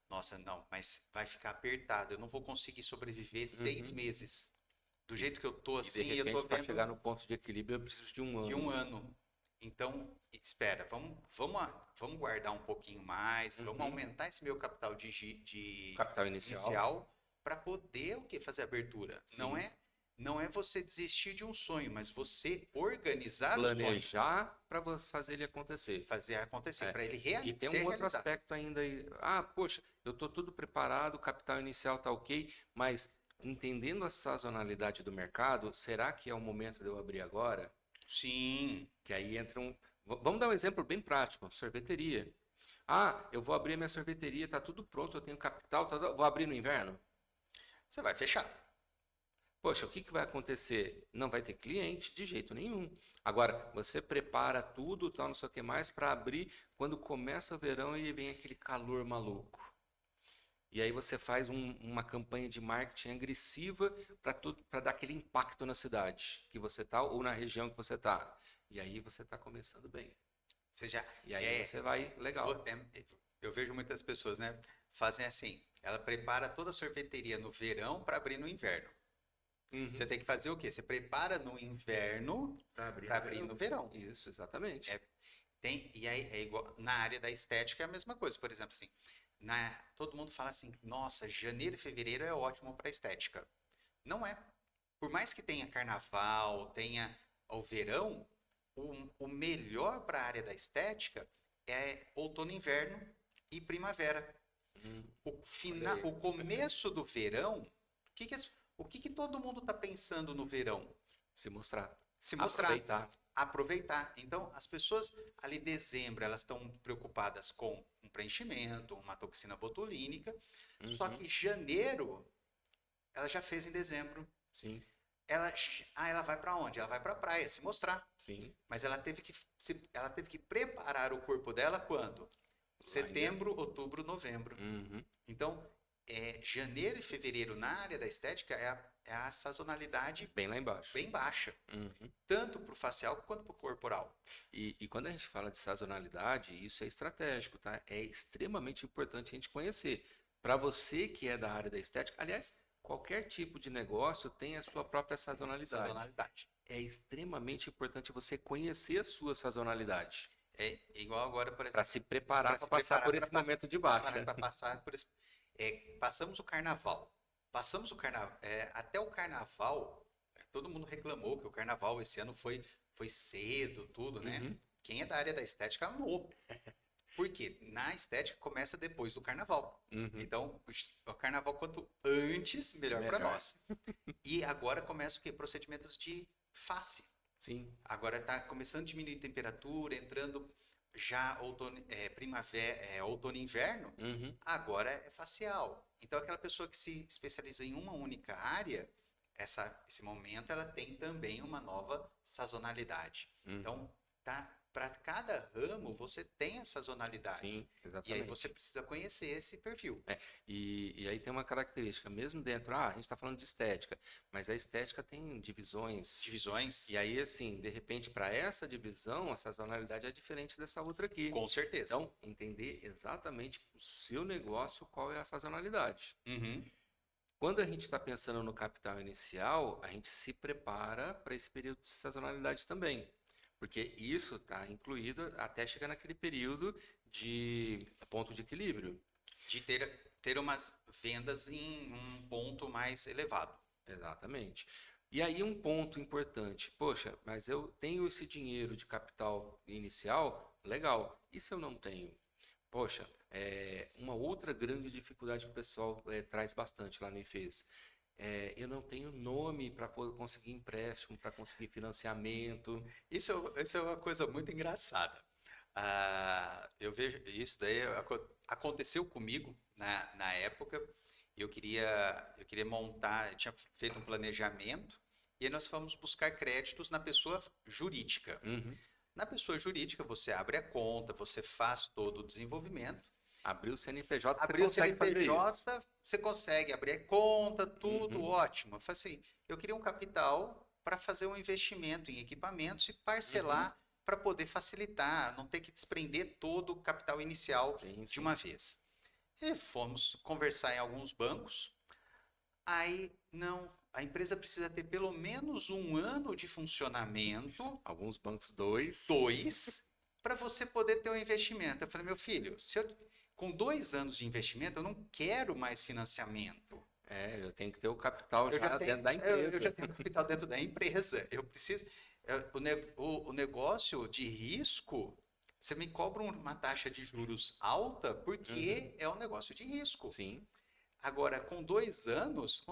Nossa, não, mas vai ficar apertado, eu não vou conseguir sobreviver 6 meses. Do jeito que eu tô E de assim, eu tô repente, para vendo chegar no ponto de equilíbrio, eu preciso de um de ano. um ano. Então, espera, vamos guardar um pouquinho mais, vamos Uhum. aumentar esse meu capital de Capital inicial. inicial para poder o quê? Fazer a abertura. Sim. Não é você desistir de um sonho, mas você organizar o sonho, Planejar para fazer ele acontecer. fazer acontecer, É. para ele E tem ser um outro realizado. aspecto ainda aí. Poxa, eu estou tudo preparado, o capital inicial está ok, mas entendendo a sazonalidade do mercado, será que é o momento de eu abrir agora? Sim, Que aí entra um. Vamos dar um exemplo bem prático: sorveteria. Eu vou abrir minha sorveteria, está tudo pronto, eu tenho capital, vou abrir no inverno? você vai fechar. Poxa, o que que vai acontecer? Não vai ter cliente de jeito nenhum. Agora, você prepara tudo, tal, não sei o que mais, para abrir quando começa o verão e vem aquele calor maluco. E aí você faz uma campanha de marketing agressiva para dar aquele impacto na cidade que você está ou na região que você está. E aí você está começando bem. Você já E aí você vai legal. eu vejo muitas pessoas, né, fazem assim, ela prepara toda a sorveteria no verão para abrir no inverno. Você tem que fazer o quê? Você prepara no inverno Para para abrir no verão. Isso, exatamente. E aí é igual na área da estética é a mesma coisa. Por exemplo, assim, todo mundo fala assim, nossa, janeiro e fevereiro é ótimo para estética. Não é. Por mais que tenha carnaval, tenha o verão, o melhor para a área da estética é outono, inverno e primavera. Hum, O começo do verão, o que todo mundo está pensando no verão? Se mostrar. Se mostrar, Aproveitar. aproveitar. Então, as pessoas ali em dezembro, elas estão preocupadas com um preenchimento, uma toxina botulínica, só que janeiro, ela já fez em dezembro. Sim, Ela vai para onde? Ela vai para a praia se mostrar. sim. Mas ela teve que preparar o corpo dela quando? Setembro, outubro, novembro. Uhum. Então, janeiro e fevereiro na área da estética é a sazonalidade Bem lá embaixo. bem baixa, Uhum. tanto para o facial quanto para o corporal. E quando a gente fala de sazonalidade, isso é estratégico, tá? É extremamente importante a gente conhecer. Para você que é da área da estética, aliás, qualquer tipo de negócio tem a sua própria sazonalidade. Sazonalidade. É extremamente importante você conhecer a sua sazonalidade É igual agora, por para exemplo, se preparar para para se passar preparar por esse momento de baixa. para passar por esse. Passamos o carnaval. Passamos o carnaval. Até o carnaval, todo mundo reclamou que o carnaval esse ano foi cedo, tudo, né? Uhum, Quem é da área da estética amou. Por quê? Na estética começa depois do carnaval. uhum. Então, o carnaval quanto antes, melhor para Melhor. nós. E agora começa o quê? Procedimentos de face. Sim. Agora está começando a diminuir a temperatura, entrando já primavera, outono e inverno, Uhum, agora é facial. Então, aquela pessoa que se especializa em uma única área, esse momento ela tem também uma nova sazonalidade. uhum. Então, para cada ramo você tem as sazonalidades. Sim, E aí você exatamente. precisa conhecer esse perfil. E aí tem uma característica, mesmo dentro, a gente está falando de estética, mas a estética tem divisões. Divisões, E aí, assim, de repente, para essa divisão, a sazonalidade é diferente dessa outra aqui. com certeza. Então, entender exatamente o seu negócio qual é a sazonalidade. Uhum. Quando a gente está pensando no capital inicial, a gente se prepara para esse período de sazonalidade também. Porque isso está incluído até chegar naquele período de ponto de equilíbrio. De ter umas vendas em um ponto mais elevado. Exatamente. E aí um ponto importante, poxa, mas eu tenho esse dinheiro de capital inicial, legal. E se eu não tenho? Poxa, uma outra grande dificuldade que o pessoal traz bastante lá no IFES. Eu não tenho nome para conseguir empréstimo, para conseguir financiamento. Isso é uma coisa muito engraçada. Eu vejo isso daí aconteceu comigo na época. Eu queria montar, eu tinha feito um planejamento e aí nós fomos buscar créditos na pessoa jurídica. Uhum. Na pessoa jurídica, você abre a conta, você faz todo o desenvolvimento. Abrir o CNPJ, você Abrir o consegue fazer isso. CNPJ, você consegue abrir a conta, tudo Uhum, ótimo. Eu falei assim, eu queria um capital para fazer um investimento em equipamentos e uhum. parcelar para poder facilitar, não ter que desprender todo o capital inicial Sim, de sim. uma vez. E fomos conversar em alguns bancos. Aí, não, a empresa precisa ter pelo menos um ano de funcionamento, Alguns bancos, dois. dois, para você poder ter um investimento. Eu falei, meu filho, com 2 anos de investimento, eu não quero mais financiamento. Eu tenho que ter o capital Eu já já tenho, dentro da eu já empresa. tenho capital dentro da empresa. Eu preciso. O negócio de risco, você me cobra uma taxa de juros alta Uhum, porque é um negócio de risco. sim. Agora, com 2 anos,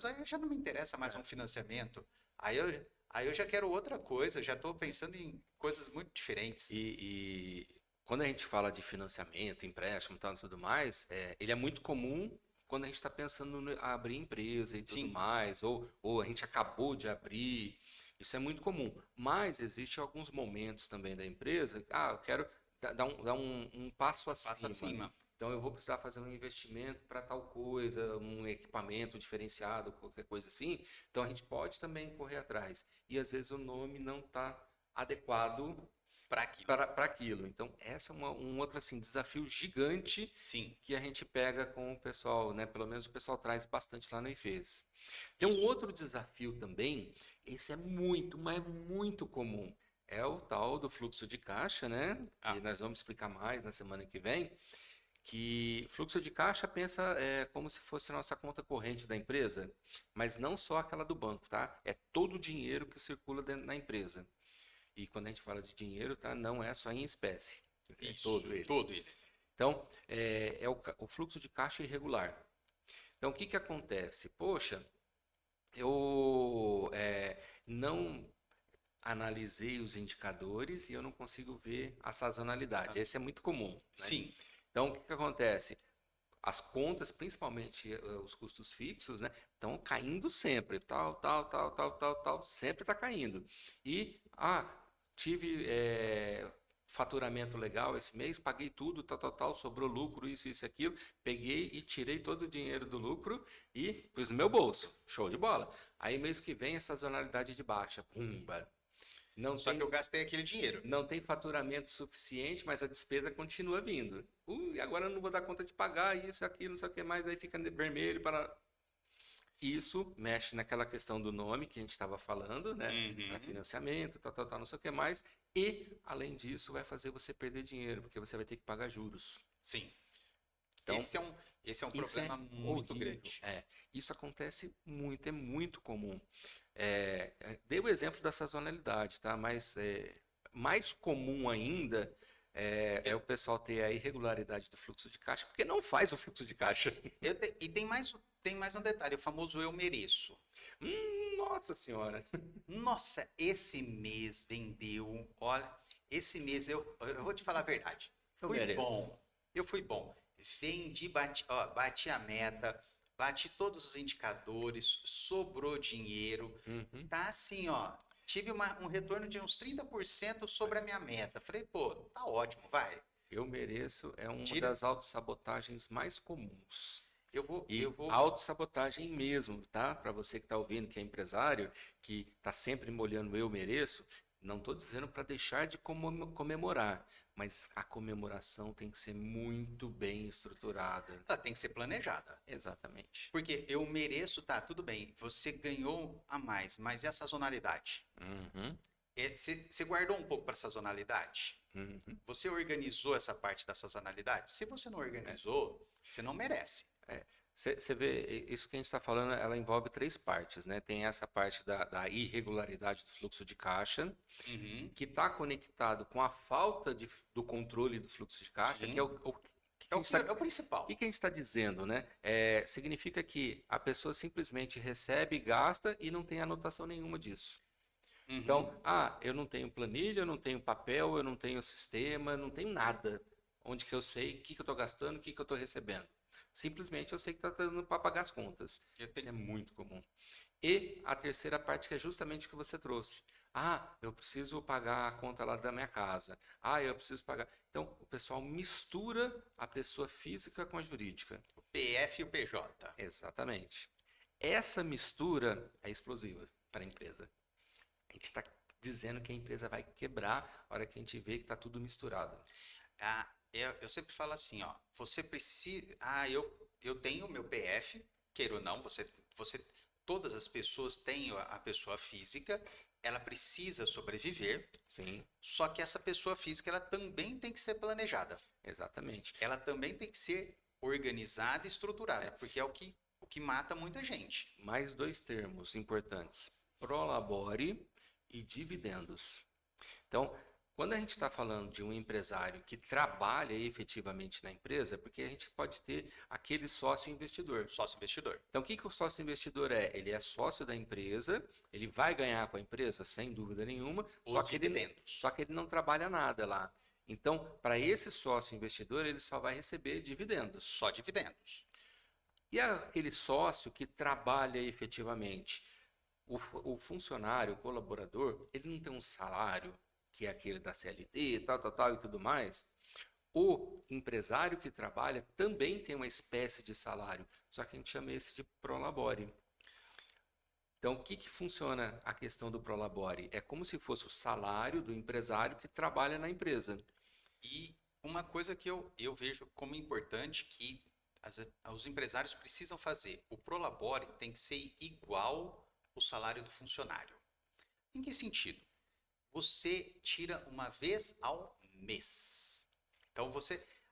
aí já não me interessa mais um financiamento. Aí eu já quero outra coisa, já estou pensando em coisas muito diferentes. E quando a gente fala de financiamento, empréstimo e tal, e tudo mais, ele é muito comum quando a gente está pensando em abrir empresa e tudo Sim, mais, ou a gente acabou de abrir. Isso é muito comum. Mas existem alguns momentos também da empresa, eu quero dar um passo passa acima. acima. Então eu vou precisar fazer um investimento para tal coisa, um equipamento diferenciado, qualquer coisa assim. Então a gente pode também correr atrás. E às vezes o nome não está adequado Para aquilo. para aquilo. Então, essa é um outro assim, desafio gigante Sim, que a gente pega com o pessoal, né? Pelo menos o pessoal traz bastante lá no IFES. Tem um isso. outro desafio também, esse é muito, mas muito comum. É o tal do fluxo de caixa, né? Ah, Que nós vamos explicar mais na semana que vem. Que fluxo de caixa pensa como se fosse a nossa conta corrente da empresa, mas não só aquela do banco, tá? É todo o dinheiro que circula dentro da empresa. E quando a gente fala de dinheiro, tá? Não é só em espécie, é isso. todo ele. Todo ele. Então, é o fluxo de caixa irregular. Então, o que que acontece? Poxa, eu não analisei os indicadores e eu não consigo ver a sazonalidade. Esse é muito comum, né? Sim, Então, o que que acontece? As contas, principalmente os custos fixos, né, estão caindo sempre, tal, sempre está caindo. E tive faturamento legal esse mês, paguei tudo, tal, sobrou lucro, isso, aquilo, peguei e tirei todo o dinheiro do lucro e pus no meu bolso. Show de bola. Aí mês que vem, a sazonalidade de baixa. Pumba. Não Só que tem, eu gastei aquele dinheiro. não tem faturamento suficiente, mas a despesa continua vindo. Agora eu não vou dar conta de pagar isso, aquilo, não sei o que mais, aí fica vermelho para. Isso mexe naquela questão do nome que a gente estava falando, né? Para Uhum. financiamento, tal, não sei o que mais. E, além disso, vai fazer você perder dinheiro, porque você vai ter que pagar juros. Sim. Então, Esse é um isso problema é muito horrível. grande. Isso acontece muito, é muito comum. Dei o exemplo da sazonalidade, tá? Mas mais comum ainda é o pessoal ter a irregularidade do fluxo de caixa, porque não faz o fluxo de caixa. E tem mais um detalhe, o famoso eu mereço. Nossa Senhora. Nossa, esse mês vendeu. Olha, esse mês eu vou te falar a verdade. Eu Fui mereço. bom. Eu fui bom. Vendi, bati a meta, bati todos os indicadores, sobrou dinheiro. Uhum. Tá assim, ó. Tive um retorno de uns 30% sobre a minha meta. Falei, pô, tá ótimo, vai. Eu mereço é uma Tira. das autossabotagens mais comuns. Eu E vou. autossabotagem mesmo, tá? Para você que está ouvindo, que é empresário, que está sempre molhando eu mereço, não estou dizendo para deixar de comemorar, mas a comemoração tem que ser muito bem estruturada. Ela tem que ser planejada. Exatamente. Porque eu mereço, tá, tudo bem. Você ganhou a mais, mas e a sazonalidade? Uhum, Você guardou um pouco para sazonalidade? uhum. Você organizou essa parte da sazonalidade? Se você não organizou, você não merece. Você vê, isso que a gente está falando, ela envolve três partes, né? Tem essa parte da irregularidade do fluxo de caixa, Uhum. que está conectado com a falta do controle do fluxo de caixa, que é Sim. o que a gente É o o principal. que a gente está dizendo, né? Significa que a pessoa simplesmente recebe, gasta e não tem anotação nenhuma disso. Uhum. Então, eu não tenho planilha, eu não tenho papel, eu não tenho sistema, eu não tenho nada. Onde que eu sei o que eu estou gastando, o que eu estou recebendo. Simplesmente eu sei que está dando para pagar as contas. Eu Isso tenho- é muito comum. E a terceira parte que é justamente o que você trouxe. Eu preciso pagar a conta lá da minha casa. Eu preciso pagar. Então, o pessoal mistura a pessoa física com a jurídica. O PF e o PJ. Exatamente. Essa mistura é explosiva para a empresa. A gente está dizendo que a empresa vai quebrar a hora que a gente vê que está tudo misturado. Eu sempre falo assim, ó. Você precisa. Eu tenho o meu PF, queira ou não, todas as pessoas têm a pessoa física, ela precisa sobreviver, Sim, só que essa pessoa física ela também tem que ser planejada. exatamente. Ela também tem que ser organizada e estruturada, porque é o que mata muita gente. Mais dois termos importantes: prolabore e dividendos. Então, quando a gente está falando de um empresário que trabalha efetivamente na empresa, porque a gente pode ter aquele sócio investidor. Sócio investidor. Então, o que o sócio investidor é? Ele é sócio da empresa, ele vai ganhar com a empresa, sem dúvida nenhuma, Os dividendos. só que ele não trabalha nada lá. Então, para esse sócio investidor, ele só vai receber dividendos. Só dividendos. E aquele sócio que trabalha efetivamente? O funcionário, o colaborador, ele não tem um salário, que é aquele da CLT, tal e tudo mais. O empresário que trabalha também tem uma espécie de salário, só que a gente chama esse de prolabore. Então, o que funciona a questão do prolabore? É como se fosse o salário do empresário que trabalha na empresa. E uma coisa que eu vejo como importante que os empresários precisam fazer, o Prolabore tem que ser igual o salário do funcionário. Em que sentido? Você tira uma vez ao mês. Então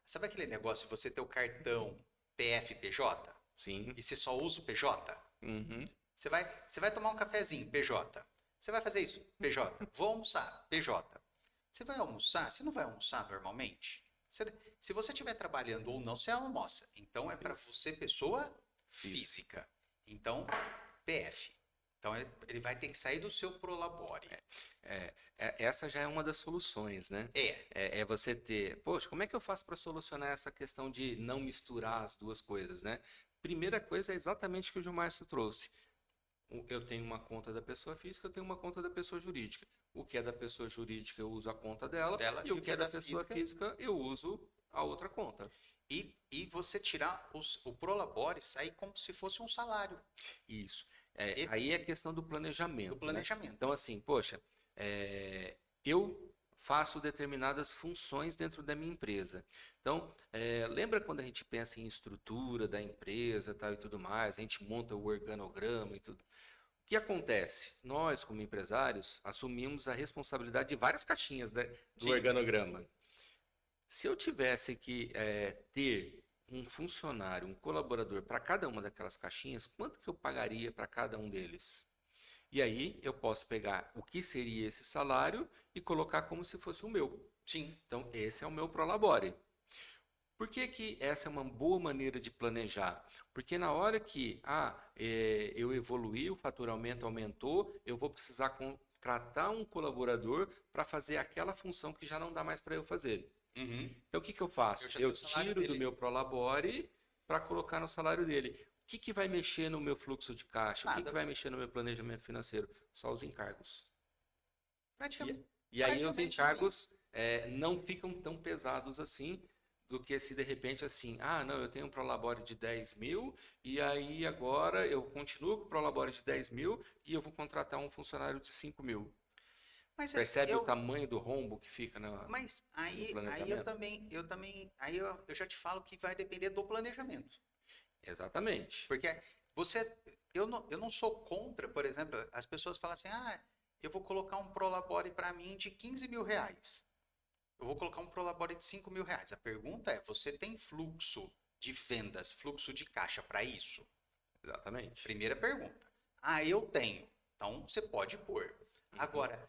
sabe aquele negócio de você ter o cartão PF-PJ Sim. e você só usa o PJ? Uhum. Você vai tomar um cafezinho, PJ. Você vai fazer isso, PJ. Vou almoçar, PJ. Você vai almoçar? Você não vai almoçar normalmente? Se você estiver trabalhando ou não, você almoça. Então é para Isso. você, pessoa física. Então, PF. Então ele vai ter que sair do seu Prolabore. Essa já é uma das soluções, né? É você ter, poxa, como é que eu faço para solucionar essa questão de não misturar as duas coisas, né? Primeira coisa é exatamente o que o Gilmar trouxe. eu tenho uma conta da pessoa física, eu tenho uma conta da pessoa jurídica. O que é da pessoa jurídica, eu uso a conta dela, e o que é da pessoa física, eu uso a outra conta. E você tirar o Prolabore, sair como se fosse um salário. Isso. Aí é questão do planejamento. Do planejamento. Né? Então, assim, poxa, eu faço determinadas funções dentro da minha empresa. Então, lembra quando a gente pensa em estrutura da empresa, tal e tudo mais, a gente monta o organograma e tudo. O que acontece? Nós, como empresários, assumimos a responsabilidade de várias caixinhas do organograma. Se eu tivesse que ter um funcionário, um colaborador para cada uma daquelas caixinhas, quanto que eu pagaria para cada um deles? E aí eu posso pegar o que seria esse salário e colocar como se fosse o meu. Sim. Então, esse é o meu Prolabore. Por que que essa é uma boa maneira de planejar? Porque na hora que eu evoluí, o faturamento aumentou, eu vou precisar contratar um colaborador para fazer aquela função que já não dá mais para eu fazer. Uhum. Então, o que que eu faço? Eu tiro do meu Prolabore para colocar no salário dele. O que vai mexer no meu fluxo de caixa? Nada. O que vai mexer no meu planejamento financeiro? Só os encargos. Praticamente. E aí os encargos não ficam tão pesados assim, do que se de repente assim, não, eu tenho um Prolabore de 10 mil, e aí agora eu continuo com o Prolabore de 10 mil e eu vou contratar um funcionário de 5 mil. Mas percebe o tamanho do rombo que fica Mas aí eu já te falo que vai depender do planejamento. Exatamente. Porque eu não sou contra, por exemplo, as pessoas falam assim, eu vou colocar um Prolabore para mim de 15 mil reais. Eu vou colocar um Prolabore de 5 mil reais. A pergunta é, você tem fluxo de vendas, fluxo de caixa para isso? Exatamente. Primeira pergunta. Eu tenho. Então, você pode pôr. Uhum. Agora,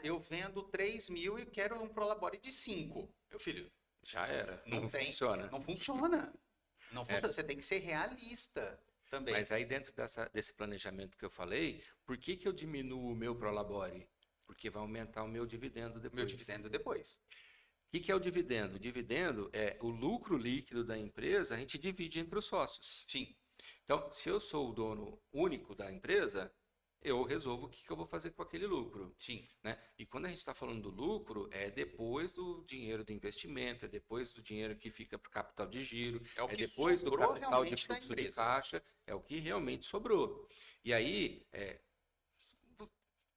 eu vendo 3 mil e quero um Prolabore de 5. Meu filho. Já era. Não funciona. Não funciona. Não funciona. Você tem que ser realista também. Mas aí dentro desse planejamento que eu falei, por que eu diminuo o meu Prolabore? Porque vai aumentar o meu dividendo depois. Meu dividendo depois. O que é o dividendo? O dividendo é o lucro líquido da empresa, a gente divide entre os sócios. Sim. Então, se eu sou o dono único da empresa, eu resolvo o que eu vou fazer com aquele lucro. Sim. Né? E quando a gente está falando do lucro, é depois do dinheiro do investimento, é depois do dinheiro que fica para o capital de giro, é depois do capital de fluxo de caixa, é o que realmente sobrou. E aí,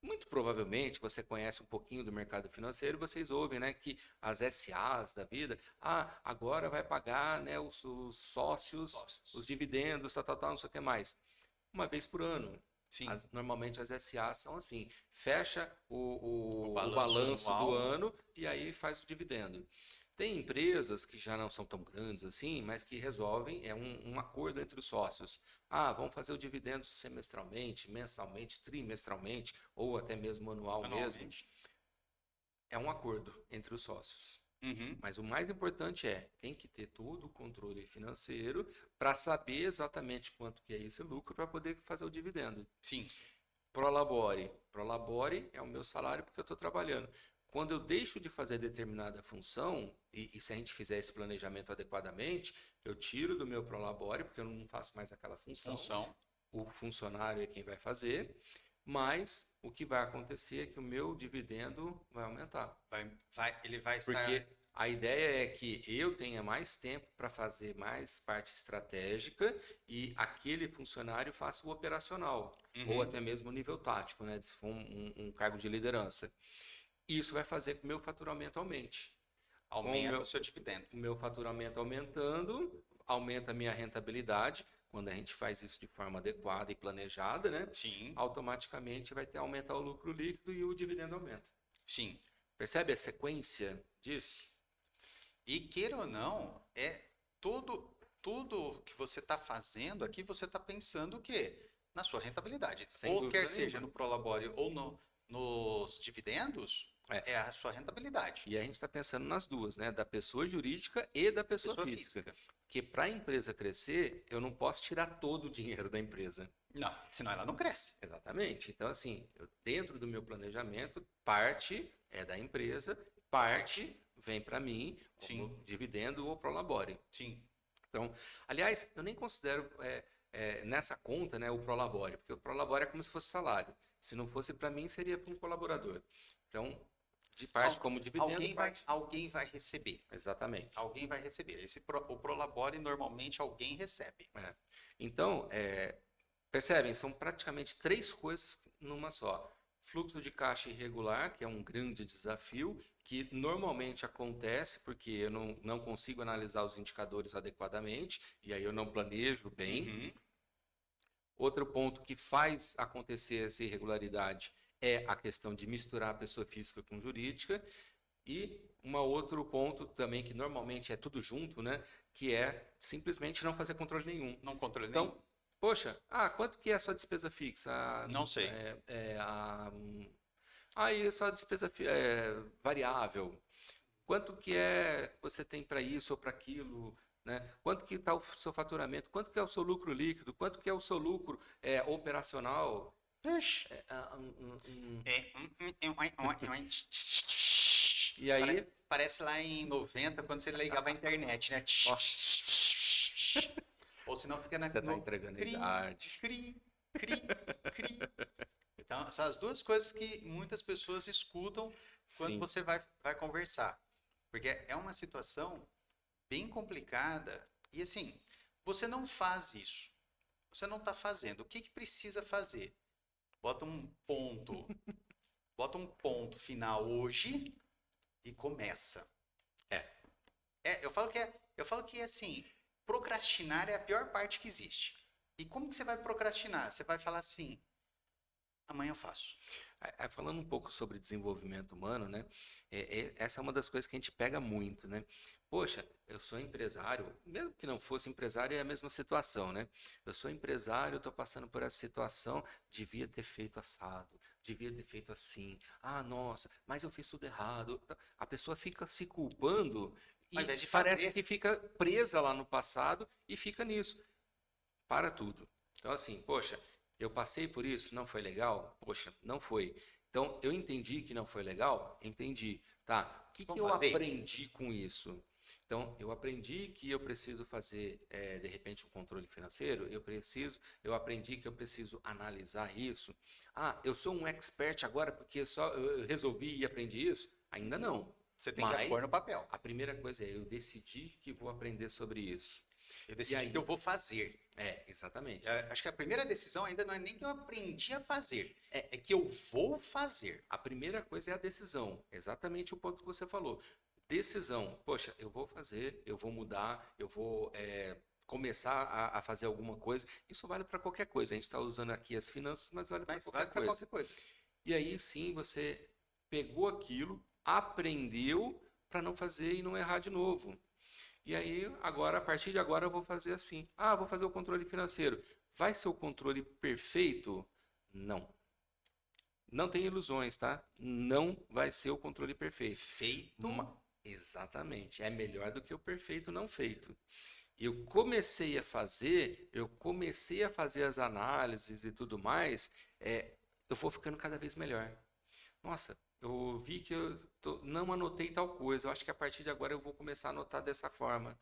muito provavelmente você conhece um pouquinho do mercado financeiro, vocês ouvem, né, que as SAs da vida, agora vai pagar, né, os sócios, os dividendos, tal, não sei o que mais. Uma vez por ano. Sim. Normalmente as SAs são assim, fecha o balanço do ano e aí faz o dividendo. Tem empresas que já não são tão grandes assim, mas que resolvem, um acordo entre os sócios. Vamos fazer o dividendo semestralmente, mensalmente, trimestralmente, ou até mesmo anual mesmo. É um acordo entre os sócios. Uhum. Mas o mais importante tem que ter todo o controle financeiro para saber exatamente quanto que é esse lucro para poder fazer o dividendo. Sim. Prolabore. Prolabore é o meu salário porque eu estou trabalhando. Quando eu deixo de fazer determinada função, e se a gente fizer esse planejamento adequadamente, eu tiro do meu Prolabore, porque eu não faço mais aquela função. O funcionário é quem vai fazer, mas o que vai acontecer é que o meu dividendo vai aumentar. Ele vai estar... Porque a ideia é que eu tenha mais tempo para fazer mais parte estratégica e aquele funcionário faça o operacional, ou até mesmo o nível tático, né, se for um cargo de liderança. Isso vai fazer com que o meu faturamento aumente. Aumenta o seu dividendo. O meu faturamento aumentando, aumenta a minha rentabilidade. Quando a gente faz isso de forma adequada e planejada, né? Sim. Automaticamente vai aumentar o lucro líquido e o dividendo aumenta. Sim. Percebe a sequência disso? E queira ou não, tudo que você está fazendo aqui, você está pensando o quê? Na sua rentabilidade. Ou quer seja no Prolabore ou nos dividendos, é a sua rentabilidade. E a gente está pensando nas duas, né? Da pessoa jurídica e da pessoa física. Porque para a empresa crescer, eu não posso tirar todo o dinheiro da empresa. Não, senão ela não cresce. Exatamente. Então, assim, dentro do meu planejamento, parte é da empresa, parte vem para mim como dividendo ou Prolabore. Sim. Então, aliás, eu nem considero nessa conta, né, o Prolabore, porque o Prolabore é como se fosse salário. Se não fosse para mim, seria para um colaborador. Então, de parte como dividendo, parte... alguém vai receber. Exatamente. Alguém vai receber. O Prolabore, normalmente, alguém recebe. Então, percebem, são praticamente 3 coisas numa só. Fluxo de caixa irregular, que é um grande desafio, que normalmente acontece porque eu não consigo analisar os indicadores adequadamente, e aí eu não planejo bem. Uhum. Outro ponto que faz acontecer essa irregularidade é a questão de misturar a pessoa física com jurídica. E um outro ponto também, que normalmente é tudo junto, né? Que é simplesmente não fazer controle nenhum. Não controle Então, nenhum. poxa, quanto que é a sua despesa fixa? Não sei. Aí só despesa variável. Quanto que você tem para isso ou para aquilo? Né? Quanto que está o seu faturamento? Quanto que é o seu lucro líquido? Quanto que é o seu lucro operacional? Ixi. E aí... Parece lá em 90, quando você ligava a internet, né? Ou senão fica Você está entregando a idade. Cri. Então, são as duas coisas que muitas pessoas escutam quando você vai conversar. Porque é uma situação bem complicada e, assim, você não faz isso. Você não está fazendo. O que precisa fazer? Bota um ponto final hoje e começa. Eu falo que assim, procrastinar é a pior parte que existe. E como que você vai procrastinar? Você vai falar assim: amanhã eu faço. Falando um pouco sobre desenvolvimento humano, né? Essa é uma das coisas que a gente pega muito, né? Poxa, eu sou empresário, mesmo que não fosse empresário, é a mesma situação, né? Eu sou empresário, estou passando por essa situação, devia ter feito assado, devia ter feito assim. Nossa, mas eu fiz tudo errado. A pessoa fica se culpando e Ao invés de parece fazer. que fica presa lá no passado e fica nisso. Para tudo. Então, assim, poxa, eu passei por isso, não foi legal? Poxa, não foi. Então, eu entendi que não foi legal? Entendi. Tá, o que eu aprendi com isso? Então, eu aprendi que eu preciso fazer, de repente, um controle financeiro. Eu aprendi que eu preciso analisar isso. Eu sou um expert agora porque só eu resolvi e aprendi isso? Ainda não. Você tem que pôr no papel. A primeira coisa é, eu decidi que vou aprender sobre isso. Eu decidi que eu vou fazer. Exatamente. Acho que a primeira decisão ainda não é nem que eu aprendi a fazer, é que eu vou fazer. A primeira coisa é a decisão, exatamente o ponto que você falou. Decisão, poxa, eu vou fazer, eu vou mudar, eu vou começar a fazer alguma coisa. Isso vale para qualquer coisa. A gente está usando aqui as finanças, mas vale para qualquer coisa. E aí sim você pegou aquilo, aprendeu para não fazer e não errar de novo. E aí, agora, a partir de agora, eu vou fazer assim. Vou fazer o controle financeiro. Vai ser o controle perfeito? Não. Não tem ilusões, tá? Não vai ser o controle perfeito. Exatamente. É melhor do que o perfeito não feito. Eu comecei a fazer as análises e tudo mais, eu vou ficando cada vez melhor. Nossa, eu vi que eu não anotei tal coisa. Eu acho que a partir de agora eu vou começar a anotar dessa forma.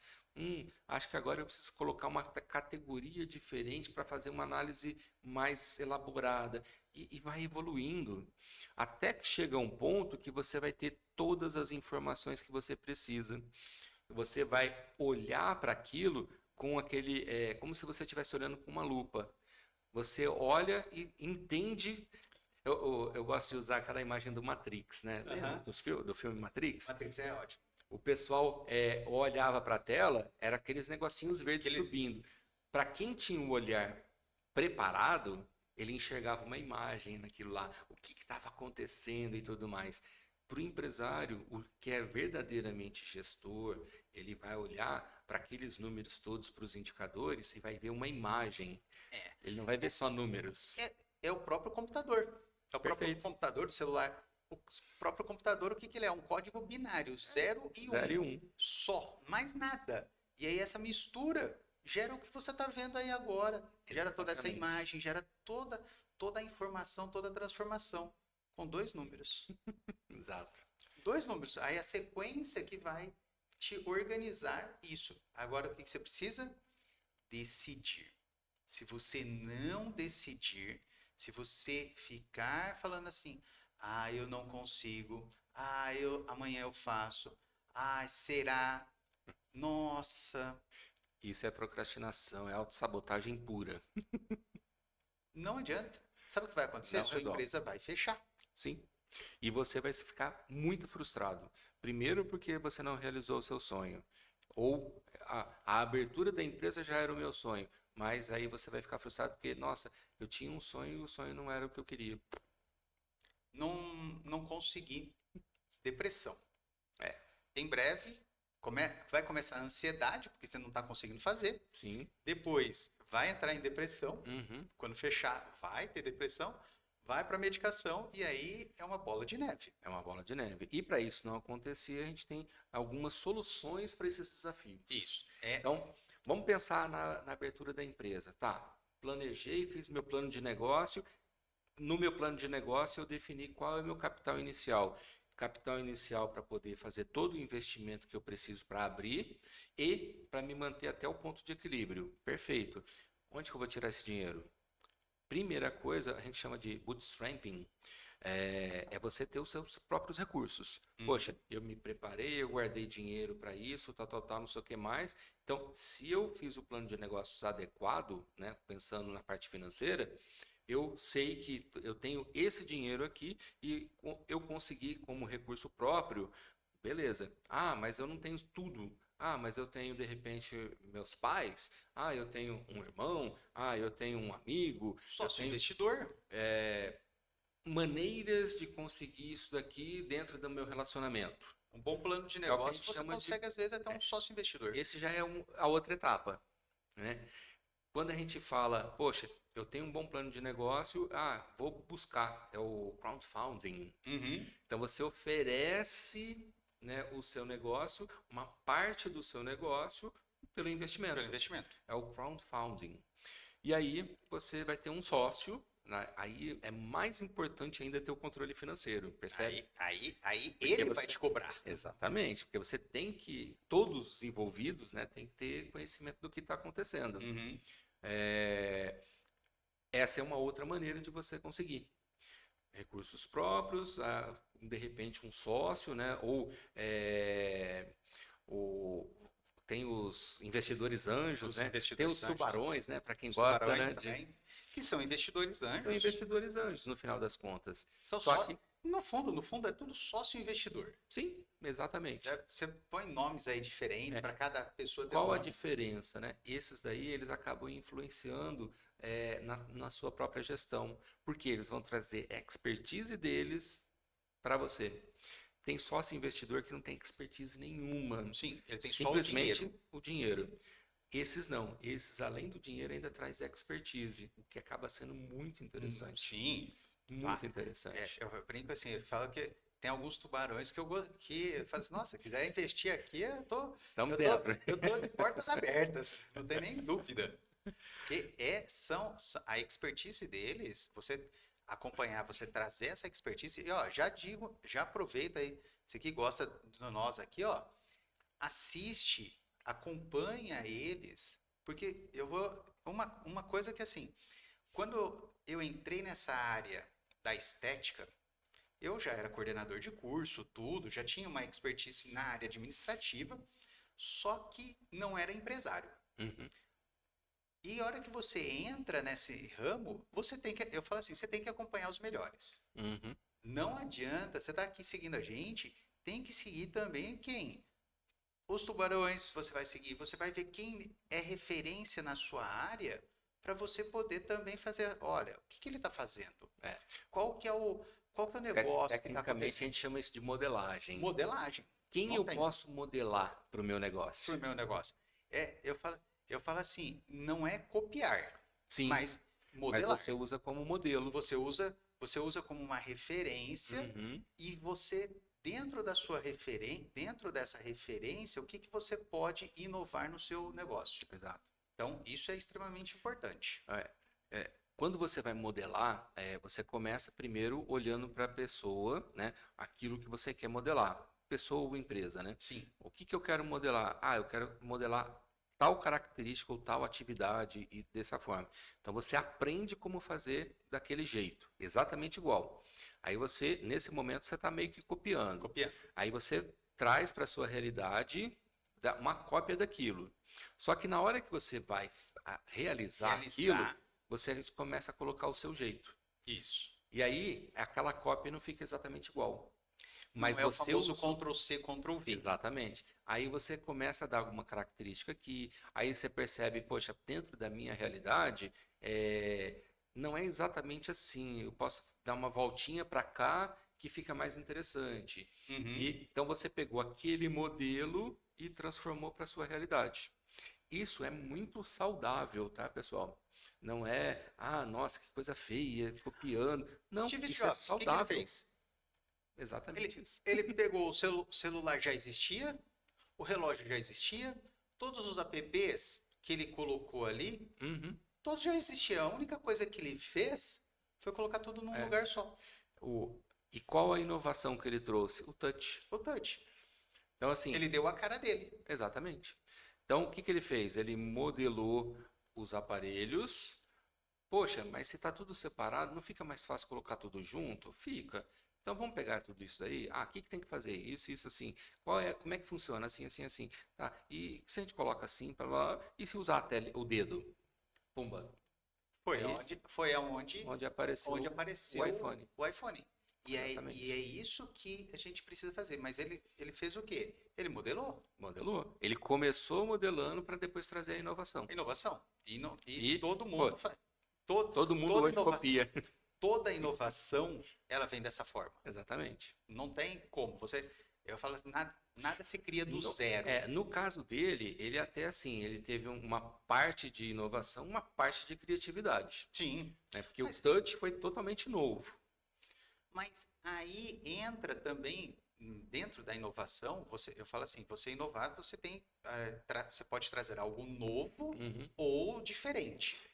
Acho que agora eu preciso colocar uma categoria diferente para fazer uma análise mais elaborada. E vai evoluindo. Até que chega um ponto que você vai ter todas as informações que você precisa. Você vai olhar para aquilo com como se você estivesse olhando com uma lupa. Você olha e entende. Eu gosto de usar aquela imagem do Matrix, né? Do filme Matrix? Matrix é ótimo. O pessoal olhava para a tela, era aqueles negocinhos verdes subindo. Para quem tinha o olhar preparado, ele enxergava uma imagem naquilo lá, o que estava acontecendo e tudo mais. Para o empresário, o que é verdadeiramente gestor, ele vai olhar para aqueles números todos, para os indicadores, e vai ver uma imagem. Ele não vai ver só números. É o próprio computador. É o próprio computador do celular. O próprio computador, o que ele é? Um código binário, 0 e 1. Só, mais nada. E aí essa mistura gera o que você está vendo aí agora. Gera toda essa imagem, gera toda a informação, toda a transformação. Com 2 números. Exato. 2 números. Aí a sequência que vai te organizar isso. Agora o que você precisa? Decidir. Se você não decidir, se você ficar falando assim, ah, eu não consigo, ah, amanhã eu faço, ah, será? Nossa, Isso é procrastinação, é autossabotagem pura. não adianta. Sabe o que vai acontecer? Não Sua resolve. empresa vai fechar. Sim. E você vai ficar muito frustrado. Primeiro, porque você não realizou o seu sonho. Ou a abertura da empresa já era o meu sonho. Mas aí você vai ficar frustrado porque, nossa, eu tinha um sonho e o sonho não era o que eu queria. Não, não consegui. Depressão. É, Em breve, vai começar a ansiedade, porque você não está conseguindo fazer. sim. Depois, vai entrar em depressão. Uhum. Quando fechar, vai ter depressão. Vai para medicação e aí é uma bola de neve. É uma bola de neve. E para isso não acontecer, a gente tem algumas soluções para esses desafios. Isso. É. Então, vamos pensar na abertura da empresa. Tá, planejei, fiz meu plano de negócio. No meu plano de negócio, eu defini qual é o meu capital inicial. Capital inicial para poder fazer todo o investimento que eu preciso para abrir e para me manter até o ponto de equilíbrio. Perfeito. Onde que eu vou tirar esse dinheiro? Primeira coisa, a gente chama de bootstrapping. É você ter os seus próprios recursos. Poxa, eu me preparei, eu guardei dinheiro para isso, tal, não sei o que mais. Então, se eu fiz o plano de negócios adequado, né, pensando na parte financeira, eu sei que eu tenho esse dinheiro aqui e eu consegui como recurso próprio, beleza. Ah, mas eu não tenho tudo. Ah, mas eu tenho de repente meus pais. Ah, eu tenho um irmão. Ah, eu tenho um amigo. Eu Sócio tenho investidor. maneiras de conseguir isso daqui dentro do meu relacionamento. Um bom plano de É o que a negócio, gente você chama de. consegue, às vezes, até um sócio investidor. Esse já é a outra etapa, né? Quando a gente fala, poxa, eu tenho um bom plano de negócio, vou buscar, é o crowdfunding. Uhum. Então você oferece, né, o seu negócio, uma parte do seu negócio pelo investimento. Pelo investimento. É o crowdfunding. E aí você vai ter um sócio, né? Aí é mais importante ainda ter o controle financeiro, percebe? Aí Porque ele vai te cobrar. Exatamente, porque você tem que, todos os envolvidos, né, tem que ter conhecimento do que está acontecendo. Uhum. Essa é uma outra maneira de você conseguir recursos próprios, de repente um sócio, né? Ou tem os investidores anjos, né? Tem os tubarões, né? Para quem gosta, né? Também, que são investidores anjos. São investidores anjos, no final das contas. São Só que, no fundo é tudo sócio investidor. sim, exatamente. Você põe nomes aí diferentes para cada pessoa ter Qual a diferença, né? Esses daí, eles acabam influenciando na sua própria gestão, porque eles vão trazer expertise deles para você. Tem sócio investidor que não tem expertise nenhuma. Sim, ele tem simplesmente só o dinheiro. Esses não. Esses, além do dinheiro, ainda traz expertise, o que acaba sendo muito interessante. Sim. Muito interessante. Eu brinco assim, eu falo que tem alguns tubarões que eu falo assim, nossa, quiser investir aqui, eu tô de portas abertas, não tem nem dúvida. Porque a expertise deles, você acompanhar, você trazer essa expertise, e ó, já aproveita aí, você que gosta de nós aqui, ó, assiste, acompanha eles, porque uma coisa que assim, quando eu entrei nessa área da estética, eu já era coordenador de curso, tudo, já tinha uma expertise na área administrativa, só que não era empresário. Uhum. E a hora que você entra nesse ramo, eu falo assim, você tem que acompanhar os melhores. Uhum. Não adianta, você está aqui seguindo a gente, tem que seguir também quem? Os tubarões, você vai seguir, você vai ver quem é referência na sua área, para você poder também fazer, olha, o que ele está fazendo? Qual que é o negócio que está acontecendo? Tecnicamente, a gente chama isso de modelagem. Modelagem. Quem eu posso modelar para o meu negócio? Para o meu negócio. Eu falo assim, não é copiar, Sim, mas modelar. mas você usa como modelo. Você usa como uma referência e você, dentro dessa referência, o que você pode inovar no seu negócio. Exato. Então, isso é extremamente importante. Quando você vai modelar, você começa primeiro olhando para a pessoa, né? Aquilo que você quer modelar. Pessoa ou empresa, né? Sim. O que eu quero modelar? Eu quero modelar tal característica ou tal atividade e dessa forma. Então você aprende como fazer daquele jeito, exatamente igual. Aí você, nesse momento, você está meio que copiando. Copiando. Aí você traz para a sua realidade uma cópia daquilo. Só que na hora que você vai realizar aquilo, você começa a colocar o seu jeito. Isso. E aí aquela cópia não fica exatamente igual. Mas não é o você famoso usou... Ctrl+C, Ctrl+V. Exatamente. Aí você começa a dar alguma característica aqui, aí você percebe, poxa, dentro da minha realidade, não é exatamente assim. Eu posso dar uma voltinha para cá que fica mais interessante. E, então você pegou aquele modelo e transformou para a sua realidade. Isso é muito saudável, tá, pessoal? Não é, nossa, que coisa feia, copiando. Não, Steve isso é Jobs, o que ele saudável. fez? Exatamente isso. Ele pegou o celular já existia, o relógio já existia, todos os apps que ele colocou ali, todos já existiam. A única coisa que ele fez foi colocar tudo num lugar só. E qual a inovação que ele trouxe? O touch. O touch. Então, assim, ele deu a cara dele. Exatamente. Então, o que ele fez? Ele modelou os aparelhos. Poxa, mas se está tudo separado, não fica mais fácil colocar tudo junto? Fica. Então vamos pegar tudo isso daí. O que tem que fazer? Isso, assim. Como é que funciona? Assim, assim, assim. Tá. E se a gente coloca assim, e se usar até o dedo? Pumba. Foi aonde apareceu o iPhone. O iPhone. E é isso que a gente precisa fazer. Mas ele fez o quê? Ele modelou. Modelou. Ele começou modelando para depois trazer a inovação. Inovação. E todo mundo faz. Todo mundo hoje copia. Toda inovação, ela vem dessa forma. Exatamente. Não tem como. Eu falo, nada se cria do zero. No caso dele, ele até assim, ele teve uma parte de inovação, uma parte de criatividade. Sim. Porque o touch foi totalmente novo. Mas aí entra também, dentro da inovação, eu falo assim, você inovar, você você pode trazer algo novo ou diferente.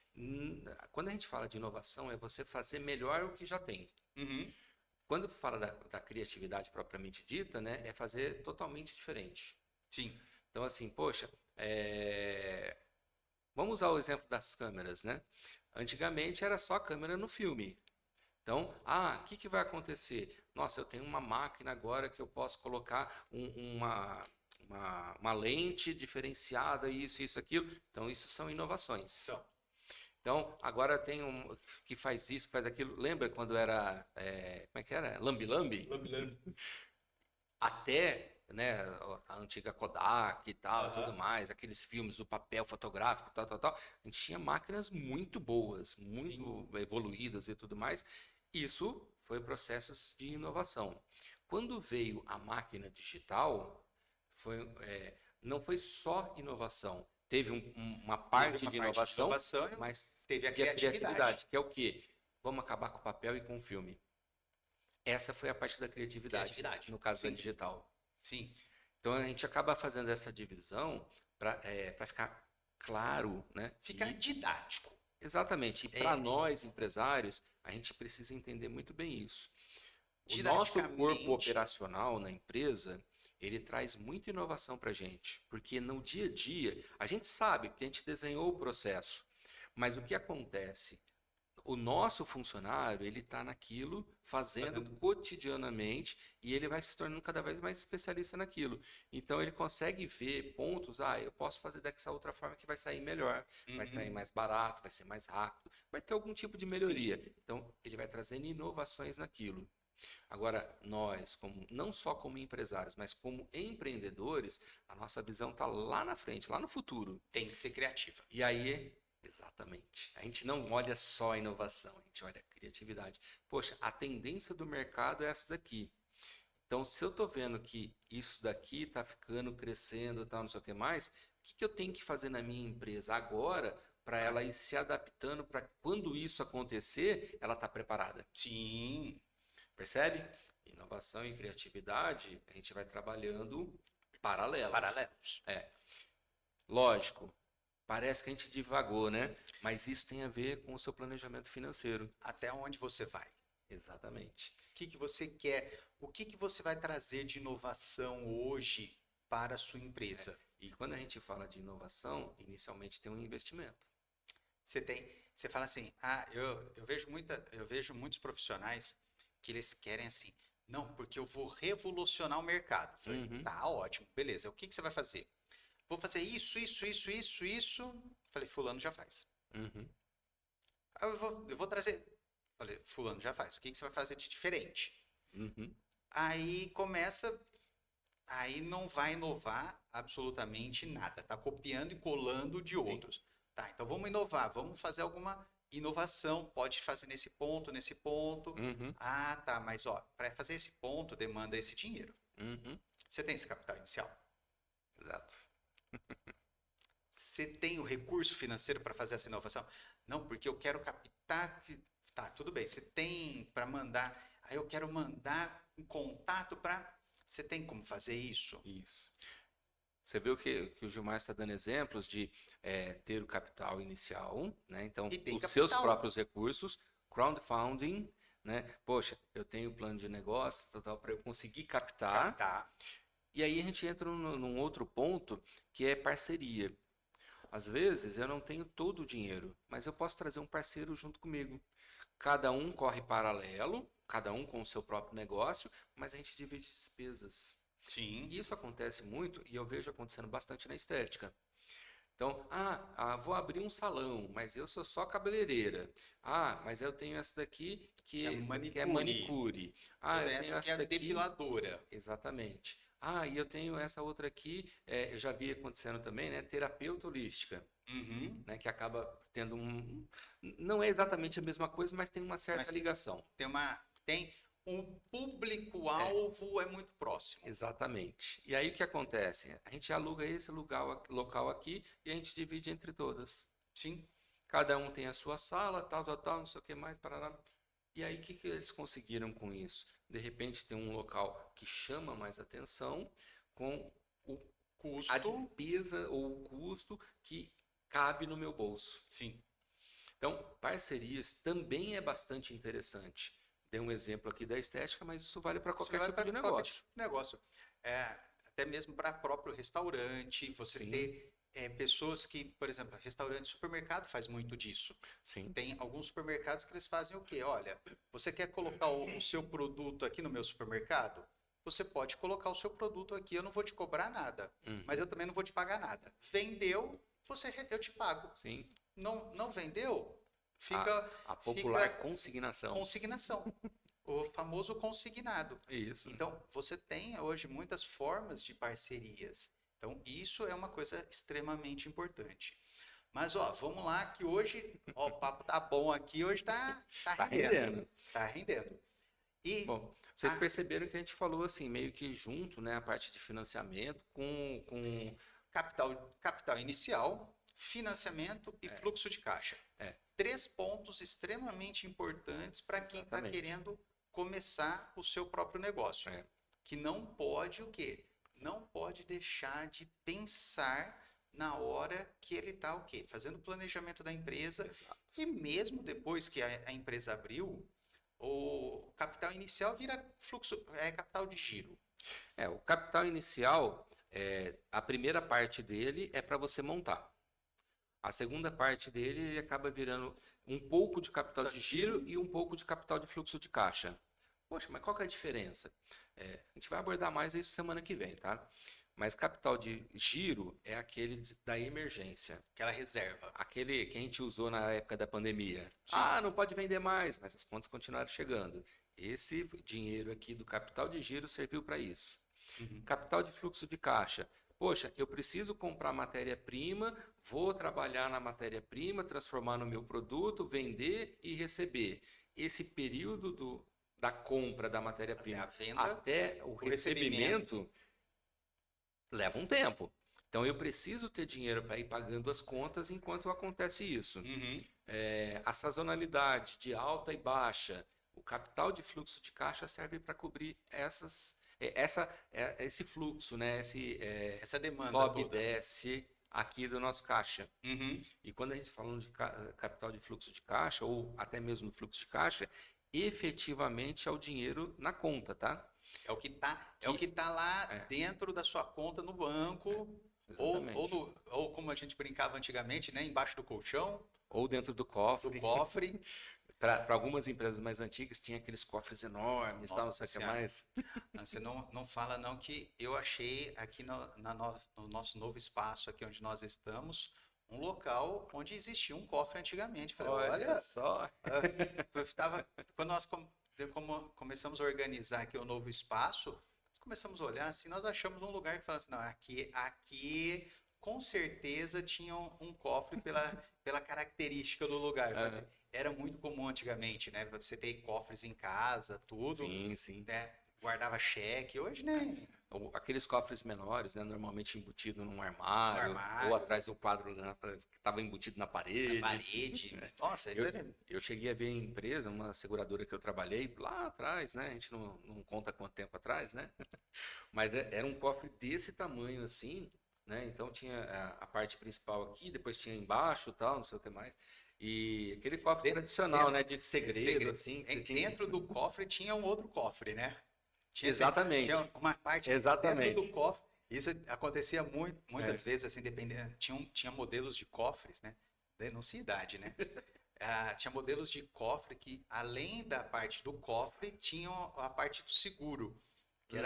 Quando a gente fala de inovação, é você fazer melhor o que já tem. Quando fala da criatividade propriamente dita, né, é fazer totalmente diferente. Sim. Então, assim, poxa, vamos usar o exemplo das câmeras, né? Antigamente era só câmera no filme. Então, o que vai acontecer? Nossa, eu tenho uma máquina agora que eu posso colocar uma lente diferenciada, isso, aquilo. Então, isso são inovações. Então, agora tem que faz isso, que faz aquilo. Lembra quando era, como é que era? Lambi-lambi? Lambi-lambi. Até, né, a antiga Kodak e tal, tudo mais, aqueles filmes, o papel fotográfico, tal. A gente tinha máquinas muito boas, muito evoluídas e tudo mais. Isso foi processos de inovação. Quando veio a máquina digital, não foi só inovação. Teve uma parte de inovação, mas teve a criatividade. Que é o quê? Vamos acabar com o papel e com o filme. Essa foi a parte da criatividade. No caso da digital. Sim. Então a gente acaba fazendo essa divisão para ficar claro, né? Ficar didático. Exatamente. E para nós, empresários, a gente precisa entender muito bem isso. O nosso corpo operacional na empresa, ele traz muita inovação para a gente. Porque no dia a dia, a gente sabe que a gente desenhou o processo. Mas o que acontece? O nosso funcionário, ele está naquilo, fazendo cotidianamente, e ele vai se tornando cada vez mais especialista naquilo. Então, ele consegue ver pontos, eu posso fazer dessa outra forma que vai sair melhor, vai sair mais barato, vai ser mais rápido, vai ter algum tipo de melhoria. Sim. Então, ele vai trazendo inovações naquilo. Agora, nós, não só como empresários, mas como empreendedores, a nossa visão está lá na frente, lá no futuro. Tem que ser criativa. E aí... Exatamente. A gente não olha só a inovação, a gente olha a criatividade. Poxa, a tendência do mercado é essa daqui. Então, se eu estou vendo que isso daqui está ficando, crescendo, tal, não sei o que mais, o que eu tenho que fazer na minha empresa agora para ela ir se adaptando para quando isso acontecer, ela está preparada? Sim. Percebe? Inovação e criatividade, a gente vai trabalhando paralelos. Lógico. Parece que a gente divagou, né? Mas isso tem a ver com o seu planejamento financeiro. Até onde você vai? Exatamente. O que você quer? O que você vai trazer de inovação hoje para a sua empresa? E quando a gente fala de inovação, inicialmente tem um investimento. Você fala assim, eu vejo muitos profissionais que eles querem assim, não, porque eu vou revolucionar o mercado. Eu falei, Uhum, tá ótimo, beleza. O que que você vai fazer? Vou fazer isso, isso, isso, isso, isso. Eu falei, fulano já faz. uhum, Eu vou trazer. Falei, fulano já faz. O que que você vai fazer de diferente? uhum. Aí começa, aí não vai inovar absolutamente nada. Tá copiando e colando de Sim. outros. Tá, então vamos inovar, vamos fazer alguma inovação. Pode fazer nesse ponto, nesse ponto. Uhum, Ah, tá, mas ó, para fazer esse ponto demanda esse dinheiro. uhum. Você tem esse capital inicial? Exato. Você tem o recurso financeiro para fazer essa inovação? Não, porque eu quero captar. Tá, tudo bem. Você tem para mandar. Aí eu quero mandar um contato para. Você tem como fazer isso? Isso. Você viu que o Gilmar está dando exemplos de ter o capital inicial, né? Então, E tem os seus capital. próprios recursos, crowdfunding, né? Poxa, eu tenho plano de negócio, total, para eu conseguir captar. Captar. E aí a gente entra num outro ponto que é parceria. Às vezes eu não tenho todo o dinheiro, mas eu posso trazer um parceiro junto comigo. Cada um corre paralelo, cada um com o seu próprio negócio, mas a gente divide despesas. Sim. E isso acontece muito e eu vejo acontecendo bastante na estética. Então, vou abrir um salão, mas eu sou só cabeleireira. Ah, mas eu tenho essa daqui Que é que é manicure. manicure. Eu Ah, eu tenho tenho essa que essa é daqui. depiladora. Exatamente. Ah, e eu tenho essa outra aqui, eu já vi acontecendo também, né? Terapeuta holística, Uhum. né? Que acaba tendo não é exatamente a mesma coisa, mas tem uma certa Mas ligação. tem um É, público-alvo é muito próximo. exatamente. E aí o que acontece? A gente aluga esse local aqui e a gente divide entre todas. Sim. Cada um tem a sua sala, tal, tal, tal, não sei o que mais, parará. E aí o que eles conseguiram com isso? De repente tem um local que chama mais atenção com o a Custo. despesa ou o custo que cabe no meu bolso. Sim. Então, parcerias também é bastante interessante. Dei um exemplo aqui da estética, mas isso vale para Isso qualquer vai tipo para de qualquer negócio. tipo de negócio. É, até mesmo para próprio restaurante, você Sim, ter pessoas que, por exemplo, restaurante, supermercado faz muito disso. sim. Tem alguns supermercados que eles fazem o quê? Olha, você quer colocar o seu produto aqui no meu supermercado? Você pode colocar o seu produto aqui, eu não vou te cobrar nada, mas Uhum, eu também não vou te pagar nada. Vendeu, eu te pago. sim. Não, não vendeu, A, fica, a fica popular consignação. consignação, o famoso consignado. Isso. Então, você tem hoje muitas formas de parcerias. Então, isso é uma coisa extremamente importante. Mas, ó, vamos lá que hoje, ó, o papo tá bom aqui, hoje tá Tá rendendo. rendendo. Tá rendendo. E, Bom, vocês ah, perceberam que a gente falou assim, meio que junto, né, a parte de financiamento com capital inicial, financiamento e fluxo de caixa. é, Três pontos extremamente importantes para quem está exatamente. querendo começar o seu próprio negócio. É, Que não pode o quê? Não pode deixar de pensar na hora que ele está o quê? Fazendo o planejamento da empresa exato. e mesmo depois que a empresa abriu, o capital inicial vira capital de giro. O capital inicial, a primeira parte dele é para você montar. A segunda parte dele ele acaba virando um pouco de capital Capital de de giro giro, e um pouco de capital de fluxo de caixa. Poxa, mas qual que é a diferença? A gente vai abordar mais isso semana que vem, tá? Mas capital de giro é aquele da emergência. aquela reserva. Aquele que a gente usou na época da pandemia. Sim. Não pode vender mais, mas as contas continuaram chegando. Esse dinheiro aqui do capital de giro serviu para isso. Uhum. Capital de fluxo de caixa. Poxa, eu preciso comprar matéria-prima, vou trabalhar na matéria-prima, transformar no meu produto, vender e receber. Esse período da compra da Até matéria-prima a venda, até o recebimento leva um tempo. Então eu preciso ter dinheiro para ir pagando as contas enquanto acontece isso. Uhum. A sazonalidade de alta e baixa, o capital de fluxo de caixa serve para cobrir esse fluxo, né? Essa demanda Sobe e toda. desce aqui do nosso caixa. Uhum. E quando a gente fala de capital de fluxo de caixa, ou até mesmo fluxo de caixa, efetivamente é o dinheiro na conta, tá? É o que tá lá É, dentro da sua conta no banco. Exatamente. Ou como a gente brincava antigamente, né? Embaixo do colchão, Ou dentro do do cofre. cofre. Para algumas empresas mais antigas, tinha aqueles cofres enormes, tal, não Nossa sei o que Senhora. mais. Você não fala não que eu achei aqui no nosso novo espaço, aqui onde nós estamos, um local onde existia um cofre antigamente. Falei, Olha olha, só. eu tava, quando nós começamos a organizar aqui o novo espaço, nós começamos a olhar assim, nós achamos um lugar que fala assim, não, aqui com certeza tinha um cofre pela característica do lugar. Eu falei assim, Aham. era muito comum antigamente, né? Você ter cofres em casa, tudo, Sim, sim. né? Guardava cheque. Hoje, né? Aqueles cofres menores, né, normalmente embutido num No armário ou armário, atrás do quadro que estava embutido na na parede. parede. Nossa, isso Eu, era. eu cheguei a ver em empresa, uma seguradora que eu trabalhei lá atrás, né? A gente não conta quanto tempo atrás, né? Mas era um cofre desse tamanho assim, né? Então tinha a parte principal aqui, depois tinha embaixo, tal, não sei o que mais. E aquele cofre tradicional, Dentro, né? De segredo, assim, que você tinha que. dentro do cofre tinha um outro cofre, né? Tinha Exatamente, uma parte dentro do exatamente. cofre. Isso acontecia muitas É, vezes, assim, dependendo. Tinha modelos de cofres, né? Denuncia idade, né? Tinha modelos de cofre que, além da parte do cofre, tinham a parte do seguro, que uhum,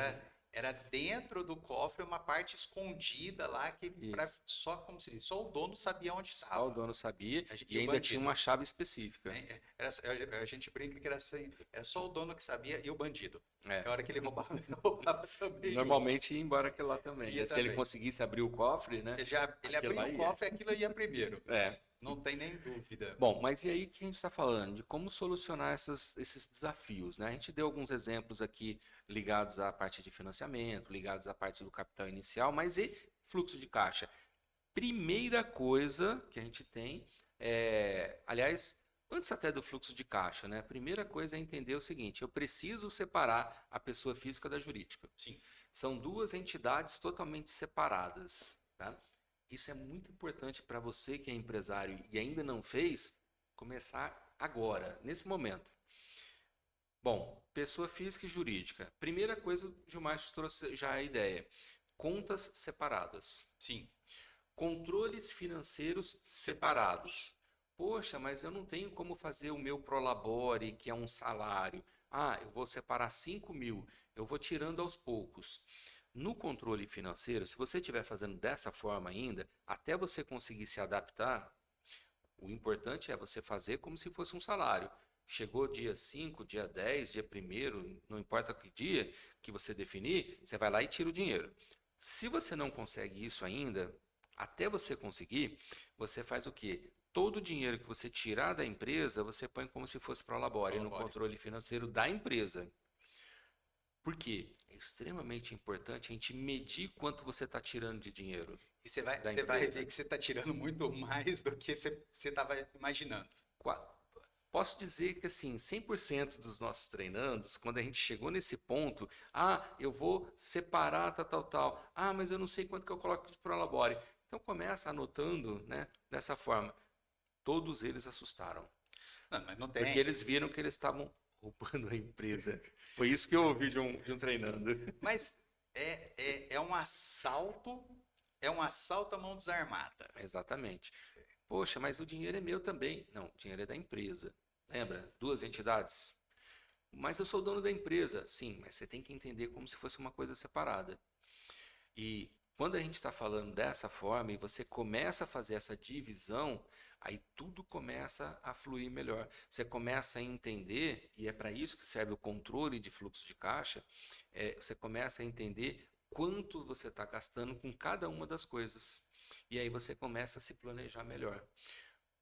era dentro do cofre uma parte escondida lá que isso. só, como se diz, só o dono sabia onde Só o estava. dono sabia E e o ainda tinha bandido. uma chave específica. Né? A gente brinca que era assim, era só o dono que sabia e o bandido. É. Que a hora que ele roubava, ele roubava também junto. Normalmente ia embora aquele lá também, Ia né? Se ele também. conseguisse abrir o cofre, né? Ele Aquele abria lá o ia. cofre e aquilo ia primeiro. É. Não tem nem dúvida. Bom, mas e aí que a gente está falando? De como solucionar esses desafios, né? A gente deu alguns exemplos aqui ligados à parte de financiamento, ligados à parte do capital inicial, mas e fluxo de caixa? Primeira coisa que a gente tem aliás, antes até do fluxo de caixa, né? A primeira coisa é entender o seguinte: eu preciso separar a pessoa física da jurídica. Sim. São duas entidades totalmente separadas, tá? Isso é muito importante para você que é empresário e ainda não fez, começar agora, nesse momento. Bom, pessoa física e jurídica. Primeira coisa, o Gilmar trouxe já a ideia: contas separadas. Sim. Controles financeiros separados. Poxa, mas eu não tenho como fazer o meu Prolabore, que é um salário. Ah, eu vou separar 5.000, eu vou tirando aos poucos. No controle financeiro, se você estiver fazendo dessa forma ainda, até você conseguir se adaptar, o importante é você fazer como se fosse um salário. Chegou dia 5, dia 10, dia 1º, não importa que dia que você definir, você vai lá e tira o dinheiro. Se você não consegue isso ainda, até você conseguir, você faz o quê? Todo o dinheiro que você tirar da empresa, você põe como se fosse para o Labore, no Colabore. controle financeiro da empresa. Por quê? É extremamente importante a gente medir quanto você está tirando de dinheiro E da você vai ver empresa. que você está tirando muito mais do que você estava imaginando. Qua- Posso dizer que assim, 100% dos nossos treinandos, quando a gente chegou nesse ponto, eu vou separar tal. Ah, mas eu não sei quanto que eu coloco de Prolabore. Então começa anotando, né, dessa forma. Todos eles assustaram, Não, mas não porque tem. eles viram que eles estavam roubando a empresa. Foi isso que eu ouvi de um treinando. Mas é um assalto à mão desarmada. Exatamente. Poxa, mas o dinheiro é meu também. Não, o dinheiro é da empresa. Lembra? Duas entidades. Mas eu sou o dono da empresa. Sim, mas você tem que entender como se fosse uma coisa separada. E quando a gente está falando dessa forma e você começa a fazer essa divisão, aí tudo começa a fluir melhor. Você começa a entender, e é para isso que serve o controle de fluxo de caixa, você começa a entender quanto você está gastando com cada uma das coisas. E aí você começa a se planejar melhor.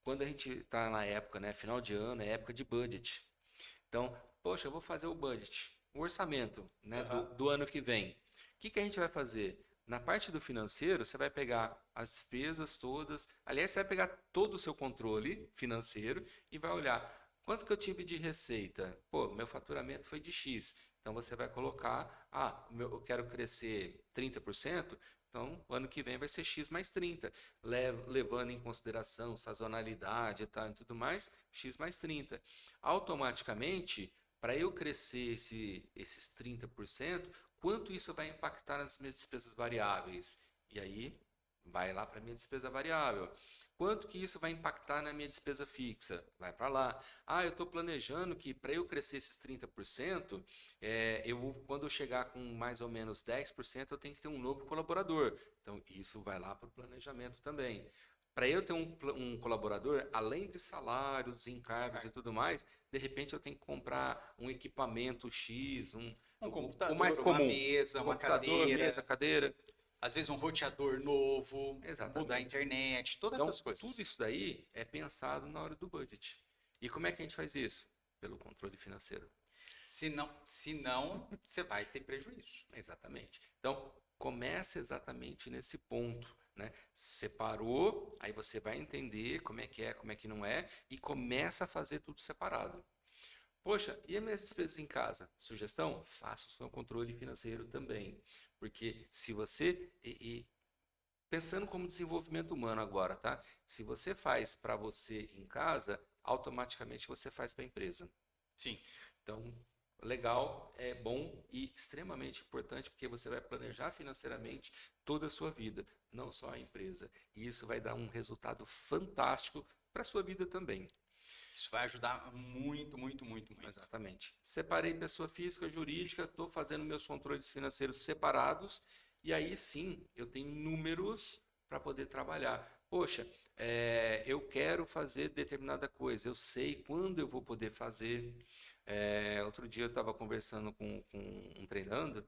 Quando a gente está na época, né, final de ano, é época de budget. Então, poxa, eu vou fazer o budget, o orçamento, né, do, Aham. do ano que vem. O que que a gente vai fazer? Na parte do financeiro, você vai pegar as despesas todas. Aliás, você vai pegar todo o seu controle financeiro e vai olhar quanto que eu tive de receita. Pô, meu faturamento foi de X. Então você vai colocar, eu quero crescer 30%, então o ano que vem vai ser X mais 30, levando em consideração sazonalidade e tudo mais, X mais 30. Automaticamente, para eu crescer esses 30%, quanto isso vai impactar nas minhas despesas variáveis? E aí Vai lá para minha despesa variável. Quanto que isso vai impactar na minha despesa fixa? Vai para lá. Ah, eu estou planejando que para eu crescer esses 30%, quando eu chegar com mais ou menos 10%, eu tenho que ter um novo colaborador. Então, isso vai lá para o planejamento também. Para eu ter um colaborador, além de salário, dos encargos e tudo mais, de repente eu tenho que comprar um equipamento X, Um o mais computador, uma comum, mesa, um uma computador, mesa, cadeira, cadeira. às vezes um roteador novo, mudar a Exatamente. internet, todas Então, essas tudo coisas. isso daí é pensado na hora do budget. E como é que a gente faz isso? Pelo controle financeiro. Se não, você vai ter prejuízo. Exatamente. Então, começa exatamente nesse ponto, né? Separou, aí você vai entender como é que não é, e começa a fazer tudo separado. Poxa, e as minhas despesas em casa? Sugestão? Faça o seu controle financeiro também. Porque se você. Pensando como desenvolvimento humano agora, tá? Se você faz para você em casa, automaticamente você faz para a empresa. Sim. Então, legal, é bom e extremamente importante porque você vai planejar financeiramente toda a sua vida, não só a empresa. E isso vai dar um resultado fantástico para a sua vida também. Isso vai ajudar muito, muito, muito, muito. Exatamente. Separei pessoa física, jurídica, estou fazendo meus controles financeiros separados e aí sim eu tenho números para poder trabalhar. Poxa, eu quero fazer determinada coisa, eu sei quando eu vou poder fazer. Outro dia eu estava conversando com um treinando,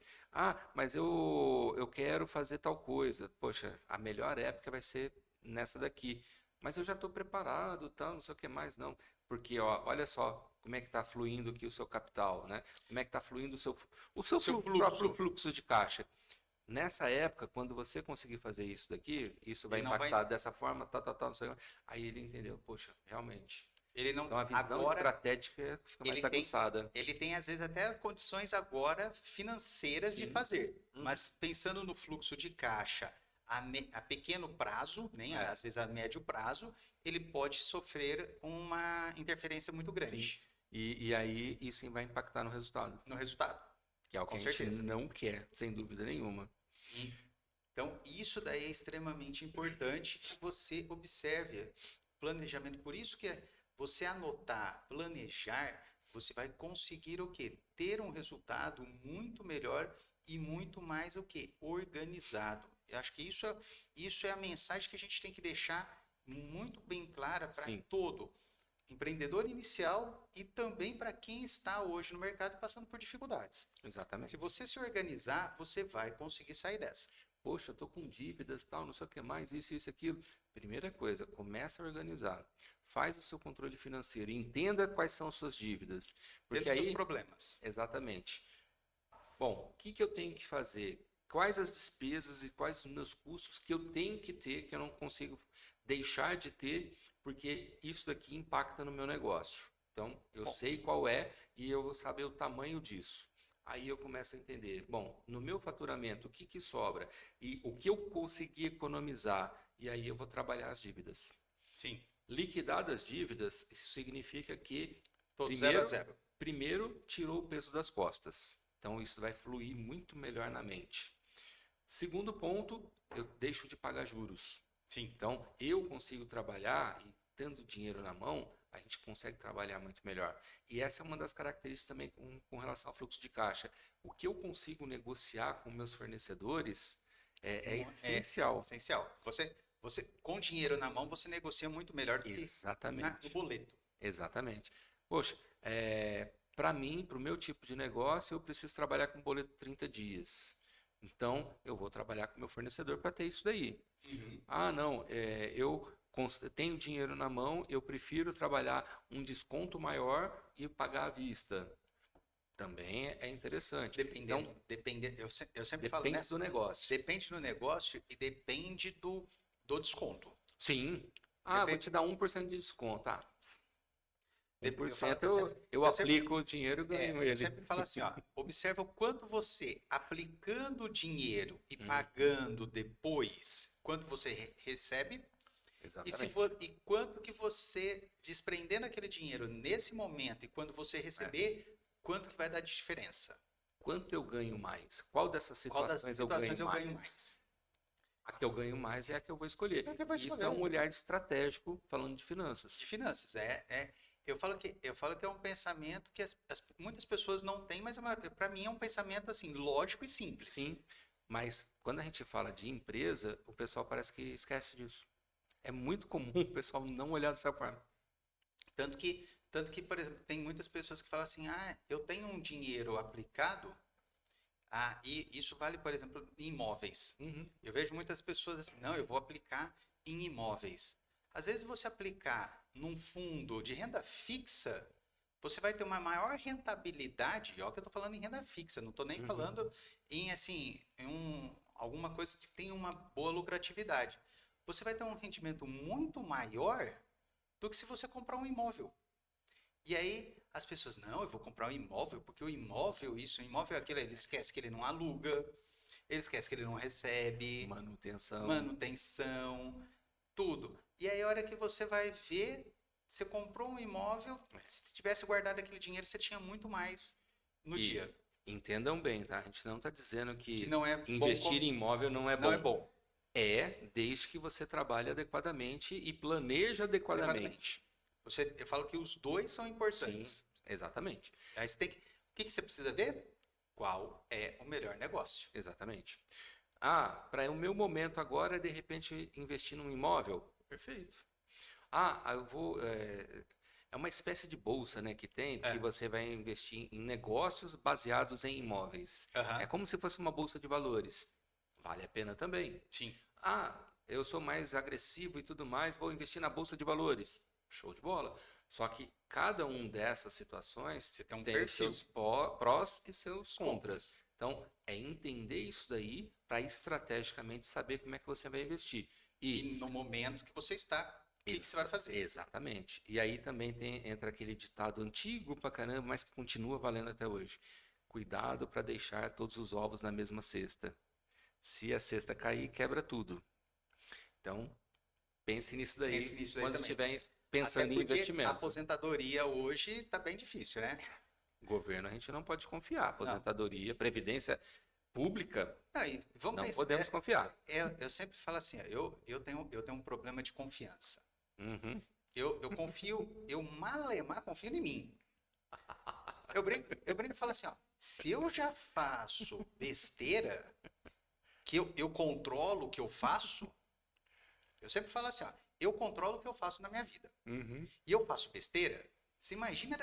mas eu quero fazer tal coisa. Poxa, a melhor época vai ser nessa daqui. Mas eu já estou preparado, tal, não sei o que mais, não. Porque, ó, olha só como é que está fluindo aqui o seu capital, né? Como é que está fluindo o seu próprio fluxo de caixa. Nessa época, quando você conseguir fazer isso daqui, isso vai Ele não impactar vai. dessa forma, não sei o quê. Aí ele entendeu, poxa, realmente. Ele não. Então a visão Agora, estratégica fica ele mais tem. aguçada. Ele tem, às vezes, até condições agora financeiras de Sim. fazer. Uhum. Mas pensando no fluxo de caixa a pequeno prazo, né, às vezes a médio prazo, ele pode sofrer uma interferência muito Sim. grande E aí isso vai impactar no resultado, no resultado, que é o que com a gente certeza. não quer, sem dúvida nenhuma. Então, isso daí é extremamente importante que você observe planejamento. Por isso que você anotar, planejar, você vai conseguir o quê? Ter um resultado muito melhor e muito mais o quê? Organizado. Eu acho que isso é a mensagem que a gente tem que deixar muito bem clara para Sim, todo empreendedor inicial e também para quem está hoje no mercado passando por dificuldades. Se exatamente. você se organizar, você vai conseguir sair dessa. Poxa, eu tô com dívidas, tal, não sei o que mais, isso, aquilo. Primeira coisa, começa a organizar. Faz o seu controle financeiro, entenda quais são as suas dívidas. Ter Porque os seus aí, problemas. exatamente. Bom, o que que eu tenho que fazer? Quais as despesas e quais os meus custos que eu tenho que ter, que eu não consigo deixar de ter, porque isso daqui impacta no meu negócio. Então, eu Bom, sei qual é e eu vou saber o tamanho disso. Aí eu começo a entender, bom, no meu faturamento, o que que sobra? E o que eu consegui economizar? E aí eu vou trabalhar as dívidas. sim, Liquidadas as dívidas, isso significa que, todo zero a primeiro, zero. primeiro tirou o peso das costas. Então, isso vai fluir muito melhor na mente. Segundo ponto, eu deixo de pagar juros. Sim, Então, eu consigo trabalhar e tendo dinheiro na mão, a gente consegue trabalhar muito melhor. E essa é uma das características também com relação ao fluxo de caixa. O que eu consigo negociar com meus fornecedores é é essencial. essencial. Você, com dinheiro na mão, você negocia muito melhor do que no Exatamente. boleto. Exatamente. Poxa, para mim, para o meu tipo de negócio, eu preciso trabalhar com boleto de 30 dias. Então, eu vou trabalhar com meu fornecedor para ter isso daí. Uhum. Ah, não, eu tenho dinheiro na mão, eu prefiro trabalhar um desconto maior e pagar à vista. Também é interessante. Então, Dependendo, eu sempre falo, né? depende do negócio. Depende do negócio e depende do desconto. Sim. Ah, vou Depende, te dar 1% de desconto. Ah, eu falo, 1% eu sempre, eu eu sempre, aplico o dinheiro e ganho eu ele. sempre falo assim, ó, observa o quanto você aplicando o dinheiro e Hum, pagando depois, quanto você recebe. exatamente. E quanto que você, desprendendo aquele dinheiro nesse momento e quando você É. receber, quanto que vai dar de diferença? Quanto eu ganho mais? Qual dessas Qual das situações eu ganho situações eu ganho mais? mais? A que eu ganho mais é a que eu vou escolher. É o que eu vou Isso escolher. é um olhar estratégico falando de De finanças. finanças. Eu falo que é um pensamento que muitas pessoas não têm, mas para mim é um pensamento assim, lógico e simples. Sim, mas quando a gente fala de empresa, o pessoal parece que esquece disso. É muito comum o pessoal não olhar dessa forma. Tanto que, por exemplo, tem muitas pessoas que falam assim: ah, eu tenho um dinheiro aplicado. Ah, e isso vale, por exemplo, em imóveis. Uhum. Eu vejo muitas pessoas assim: não, eu vou aplicar em imóveis. Às vezes, você aplicar num fundo de renda fixa, você vai ter uma maior rentabilidade. Olha que eu estou falando em renda fixa, não estou nem Uhum. falando em assim, alguma coisa que tem uma boa lucratividade. Você vai ter um rendimento muito maior do que se você comprar um imóvel. E aí as pessoas, não, eu vou comprar um imóvel, porque o imóvel, isso, o imóvel é aquilo, ele esquece que ele não aluga, ele esquece que ele não recebe, Manutenção. manutenção, tudo. E aí a hora que você vai ver, você comprou um imóvel, se tivesse guardado aquele dinheiro, você tinha muito mais no E dia. entendam bem, tá? A gente não está dizendo Que que não é bom, investir em imóvel não é não é bom. bom, É desde que você trabalhe adequadamente e planeje adequadamente. adequadamente. Eu falo que os dois são Sim, importantes. exatamente. Aí você tem que, o que você precisa ver? Qual é o melhor negócio? Exatamente. Ah, para o meu momento agora é de repente investir num imóvel? Perfeito. Ah, eu vou. É uma espécie de bolsa, né, que tem, que É, você vai investir em negócios baseados em imóveis. É aham, como se fosse uma bolsa de valores. Vale a pena também. sim. Ah, eu sou mais agressivo e tudo mais, vou investir na bolsa de valores. Show de bola. Só que cada um dessas situações Você tem um tem os perfil, seus prós e seus os contras. contras. Então, é entender isso daí para estrategicamente saber como é que você vai investir. E E no momento que você está, o que você vai fazer? exatamente. E aí também entra aquele ditado antigo pra caramba, mas que continua valendo até hoje. Cuidado para deixar todos os ovos na mesma cesta. Se a cesta cair, quebra tudo. Então, pense nisso Pense daí nisso aí quando também. estiver Até pensando em porque a investimento. aposentadoria hoje está bem difícil, né? Governo a gente não pode confiar. Não. Aposentadoria, previdência pública, Não, e vamos não pensar. podemos confiar. Eu sempre falo assim, ó, eu tenho um problema de confiança. Uhum. Eu confio, eu malemar confio em mim. Eu brinco e falo assim, ó, se eu já faço besteira, que eu controlo o que eu faço, eu sempre falo assim, ó, eu controlo o que eu faço na minha vida. Uhum. E eu faço besteira, você imagina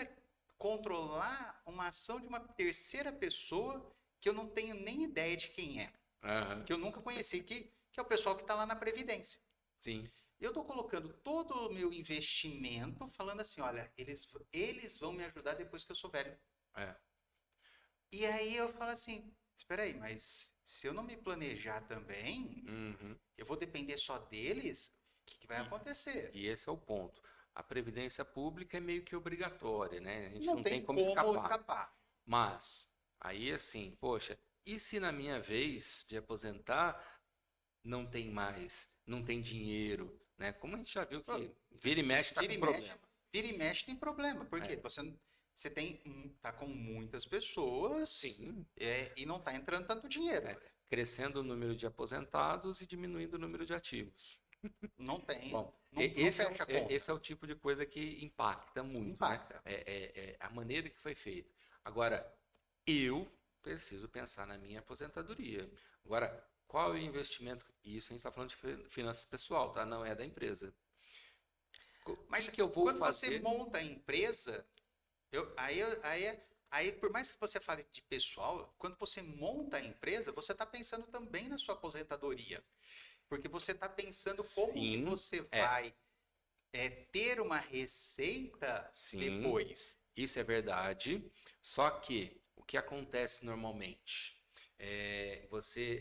controlar uma ação de uma terceira pessoa que eu não tenho nem ideia de quem é, Aham. que eu nunca conheci, que é o pessoal que está lá na Previdência. Sim. Eu estou colocando todo o meu investimento falando assim, olha, eles vão me ajudar depois que eu sou velho. É. E aí eu falo assim, espera aí, mas se eu não me planejar também, Uhum. eu vou depender só deles, o que vai E, acontecer? e esse é o ponto. A previdência pública é meio que obrigatória, né? A gente Não não tem tem como como escapar. escapar. Mas, aí assim, poxa, e se na minha vez de aposentar não tem mais, não tem dinheiro, né? Como a gente já viu que vira e mexe tá Vira com e mexe, problema. vira e mexe tem problema. Por quê? É, Você tá com muitas pessoas sim, e não tá entrando tanto dinheiro. é. Crescendo o número de aposentados e diminuindo o número de ativos. Não tem, Bom, não fecha a conta. esse é o tipo de coisa que impacta muito, né? Impacta. É a maneira que foi feito. Agora, eu preciso pensar na minha aposentadoria. Agora, qual é o investimento? Isso a gente está falando de finanças pessoal, tá? Não é da empresa. O Mas que eu vou quando você fazer? monta a empresa, aí, por mais que você fale de pessoal, quando você monta a empresa, você está pensando também na sua aposentadoria. Porque você está pensando como que Sim, você vai ter uma receita sim, depois. isso é verdade. Só que o que acontece normalmente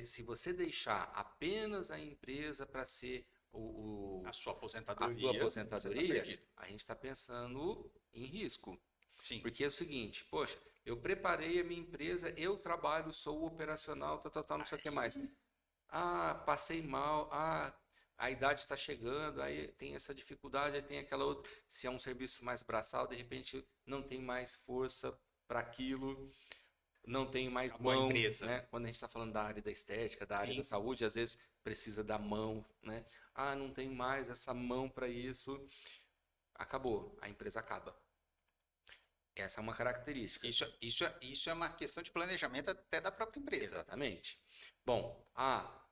se você deixar apenas a empresa para ser A sua a sua aposentadoria, você está aposentadoria, perdido. a gente está pensando em risco. Sim. Porque é o seguinte, poxa, eu preparei a minha empresa, eu trabalho, sou operacional, tal, não sei o que mais. Ah, passei mal, a idade está chegando, aí tem essa dificuldade, aí tem aquela outra. Se é um serviço mais braçal, de repente não tem mais força para aquilo. não tenho mais Acabou a mão, empresa. né? Quando a gente está falando da área da estética, da área Sim. da saúde, às vezes precisa da mão, né? Ah, não tenho mais essa mão para isso. Acabou, a empresa acaba. Essa é uma característica. Isso é uma questão de planejamento até da própria empresa. Exatamente. Bom,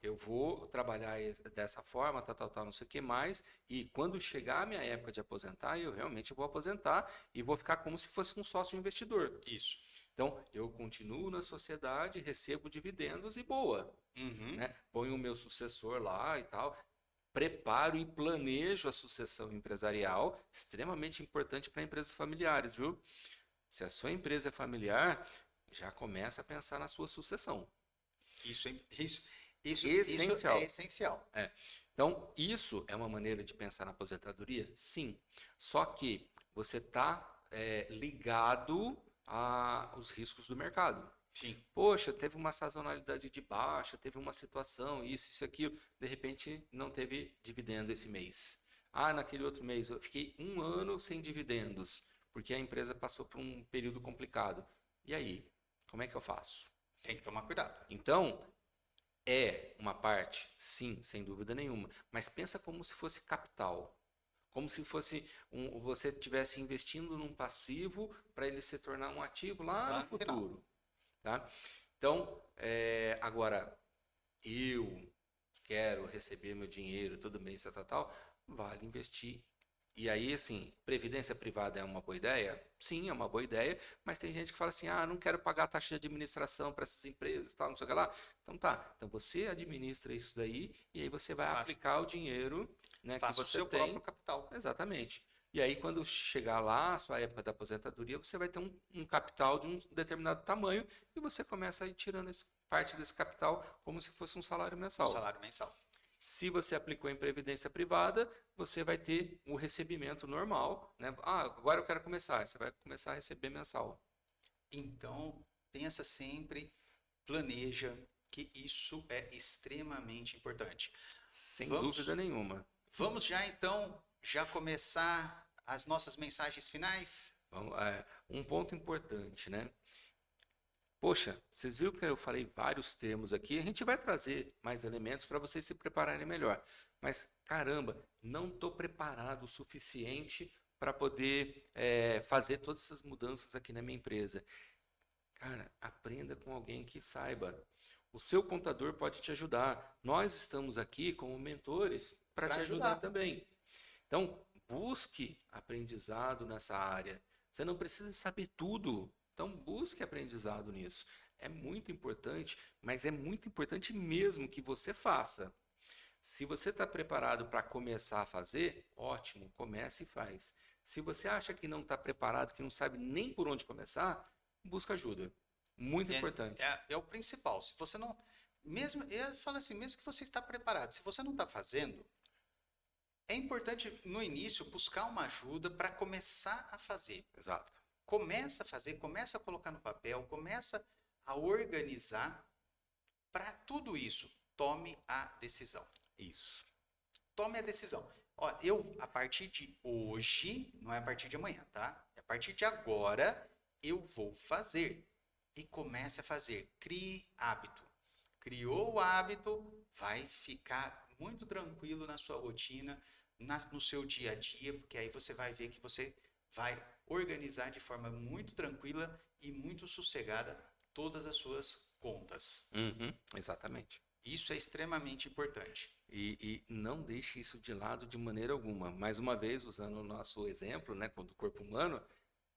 eu vou trabalhar dessa forma, tal, não sei o que mais, e quando chegar a minha época de aposentar, eu realmente vou aposentar e vou ficar como se fosse um sócio investidor. Isso. Então, eu continuo na sociedade, recebo dividendos e boa, Uhum. né? Ponho o meu sucessor lá e tal, preparo e planejo a sucessão empresarial, extremamente importante para empresas familiares, viu? Se a sua empresa é familiar, já começa a pensar na sua sucessão. Isso Essencial. é essencial. Então, isso é uma maneira de pensar na aposentadoria? Sim. Só que você está ligado aos riscos do mercado. Sim. Poxa, teve uma sazonalidade de baixa, teve uma situação, isso, aquilo. De repente, não teve dividendo esse mês. Naquele outro mês, eu fiquei um ano sem dividendos, porque a empresa passou por um período complicado. E aí, como é que eu faço? Tem que tomar cuidado. Então, é uma parte, sim, sem dúvida nenhuma, mas pensa como se fosse capital. Como se fosse você estivesse investindo num passivo para ele se tornar um ativo lá no futuro. Tá? Então, agora, eu quero receber meu dinheiro todo mês, tal, vale investir. E aí, assim, previdência privada é uma boa ideia? Sim, é uma boa ideia, mas tem gente que fala assim, não quero pagar taxa de administração para essas empresas, tal, não sei o que lá. Então tá, então você administra isso daí e aí você vai aplicar o dinheiro, né, que Faça o você seu tem. próprio capital. Exatamente. E aí, quando chegar lá, a sua época da aposentadoria, você vai ter um capital de um determinado tamanho e você começa a ir tirando parte desse capital como se fosse um salário mensal. Um salário mensal. Se você aplicou em previdência privada, você vai ter o recebimento normal, né? Agora eu quero começar. Você vai começar a receber mensal. Então, pensa sempre, planeja, que isso é extremamente importante. Sem dúvida nenhuma. Vamos já então, começar as nossas mensagens finais? Um ponto importante, né? Poxa, vocês viram que eu falei vários termos aqui? A gente vai trazer mais elementos para vocês se prepararem melhor. Mas, caramba, não estou preparado o suficiente para poder fazer todas essas mudanças aqui na minha empresa. Cara, aprenda com alguém que saiba. O seu contador pode te ajudar. Nós estamos aqui como mentores para te ajudar também. Então, busque aprendizado nessa área. Você não precisa saber tudo. Então, busque aprendizado nisso. É muito importante, mas é muito importante mesmo que você faça. Se você está preparado para começar a fazer, ótimo, comece e faz. Se você acha que não está preparado, que não sabe nem por onde começar, busca ajuda. Muito importante. É o principal. Se você não. Eu falo assim, mesmo que você está preparado, se você não está fazendo, é importante no início buscar uma ajuda para começar a fazer. Exato. Começa a fazer, começa a colocar no papel, começa a organizar. Para tudo isso, tome a decisão. Isso. Tome a decisão. Ó, a partir de hoje, não é a partir de amanhã, tá? A partir de agora, eu vou fazer. E comece a fazer. Crie hábito. Criou o hábito, vai ficar muito tranquilo na sua rotina, no seu dia a dia, porque aí você vai ver que você vai organizar de forma muito tranquila e muito sossegada todas as suas contas. Exatamente. Isso é extremamente importante. E não deixe isso de lado de maneira alguma. Mais uma vez, usando o nosso exemplo, né, do corpo humano,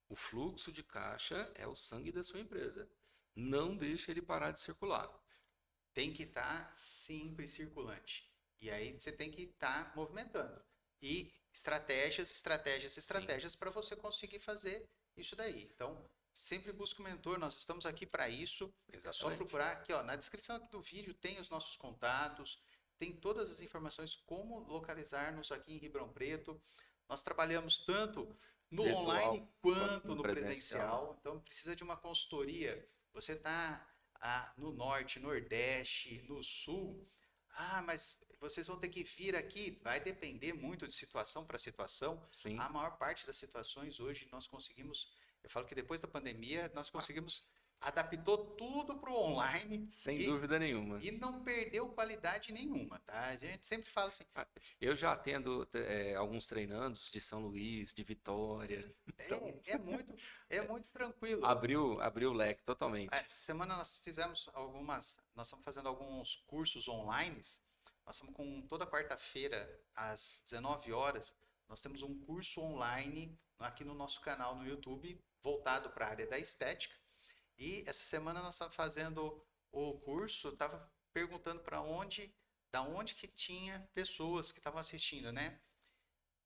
o fluxo de caixa é o sangue da sua empresa. Não deixe ele parar de circular. Tem que estar sempre circulante. E aí você tem que estar movimentando. E estratégias para você conseguir fazer isso daí. Então, sempre busque um mentor, nós estamos aqui para isso. Exatamente. É só procurar aqui, ó, na descrição aqui do vídeo tem os nossos contatos, tem todas as informações como localizar-nos aqui em Ribeirão Preto. Nós trabalhamos tanto no virtual, online quanto no presencial. presencial. Então, precisa de uma consultoria. Você está no norte, nordeste, no sul. Mas vocês vão ter que vir aqui. Vai depender muito de situação para situação. Sim. A maior parte das situações hoje nós conseguimos. Eu falo que depois da pandemia nós conseguimos adaptou tudo para o online Sem dúvida nenhuma. e não perdeu qualidade nenhuma, tá? A gente sempre fala assim, Eu já atendo alguns treinandos de São Luís, de Vitória. Então, é muito tranquilo. abriu o leque totalmente. Essa semana nós estamos fazendo alguns cursos online. Nós estamos com toda quarta-feira às 19 horas, nós temos um curso online aqui no nosso canal no YouTube, voltado para a área da estética. E essa semana nós estamos fazendo o curso, estava perguntando da onde que tinha pessoas que estavam assistindo, né?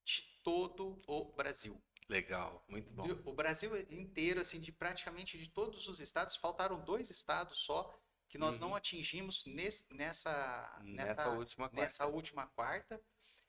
De todo o Brasil. Legal, muito bom. O Brasil inteiro, assim, de praticamente de todos os estados, faltaram 2 estados só que nós não atingimos nessa última quarta.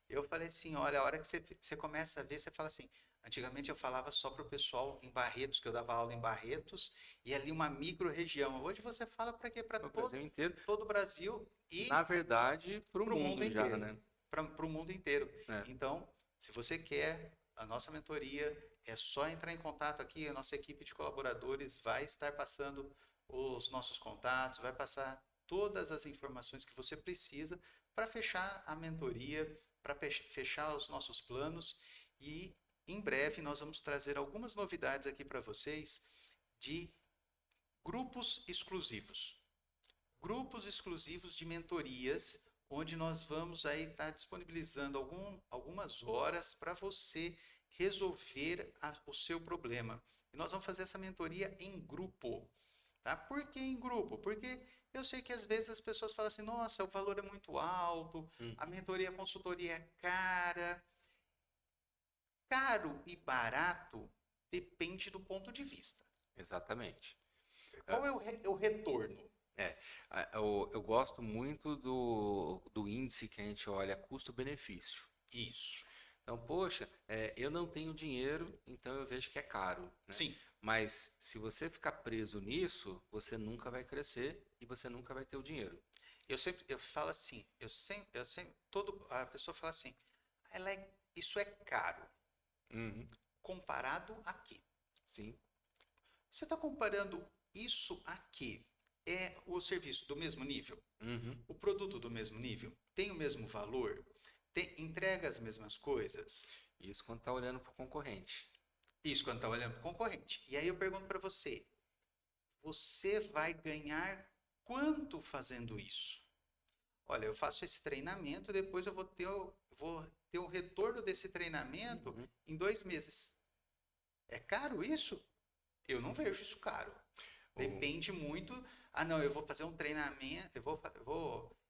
Eu falei assim, olha, a hora que você começa a ver, você fala assim, antigamente eu falava só para o pessoal em Barretos, que eu dava aula em Barretos, e ali uma micro-região. Hoje você fala para quê? Para todo o Brasil e, na verdade, para o mundo já, inteiro, né? Para o mundo inteiro. É. Então, se você quer a nossa mentoria, é só entrar em contato aqui, a nossa equipe de colaboradores vai estar passando os nossos contatos, vai passar todas as informações que você precisa para fechar a mentoria, para fechar os nossos planos, e em breve nós vamos trazer algumas novidades aqui para vocês de grupos exclusivos. Grupos exclusivos de mentorias, onde nós vamos aí estar disponibilizando algumas horas para você resolver o seu problema. E nós vamos fazer essa mentoria em grupo. Tá? Por que em grupo? Porque eu sei que às vezes as pessoas falam assim, nossa, o valor é muito alto, a mentoria, a consultoria é cara. Caro e barato depende do ponto de vista. Exatamente. Qual é o retorno? Eu gosto muito do índice que a gente olha custo-benefício. Isso. Então, poxa, eu não tenho dinheiro, então eu vejo que é caro, né? Sim. Mas se você ficar preso nisso, você nunca vai crescer e você nunca vai ter o dinheiro. Eu falo assim, a pessoa fala assim, isso é caro. Comparado a quê? Sim. Você está comparando isso a quê? É o serviço do mesmo nível? O produto do mesmo nível? Tem o mesmo valor? Entrega as mesmas coisas? Isso quando está olhando para o concorrente. Isso quando está olhando para o concorrente. E aí eu pergunto para você, você vai ganhar quanto fazendo isso? Olha, eu faço esse treinamento, depois eu vou ter o retorno desse treinamento em 2 meses. É caro isso? Eu não vejo isso caro. Depende muito. Ah, não, eu vou fazer um treinamento,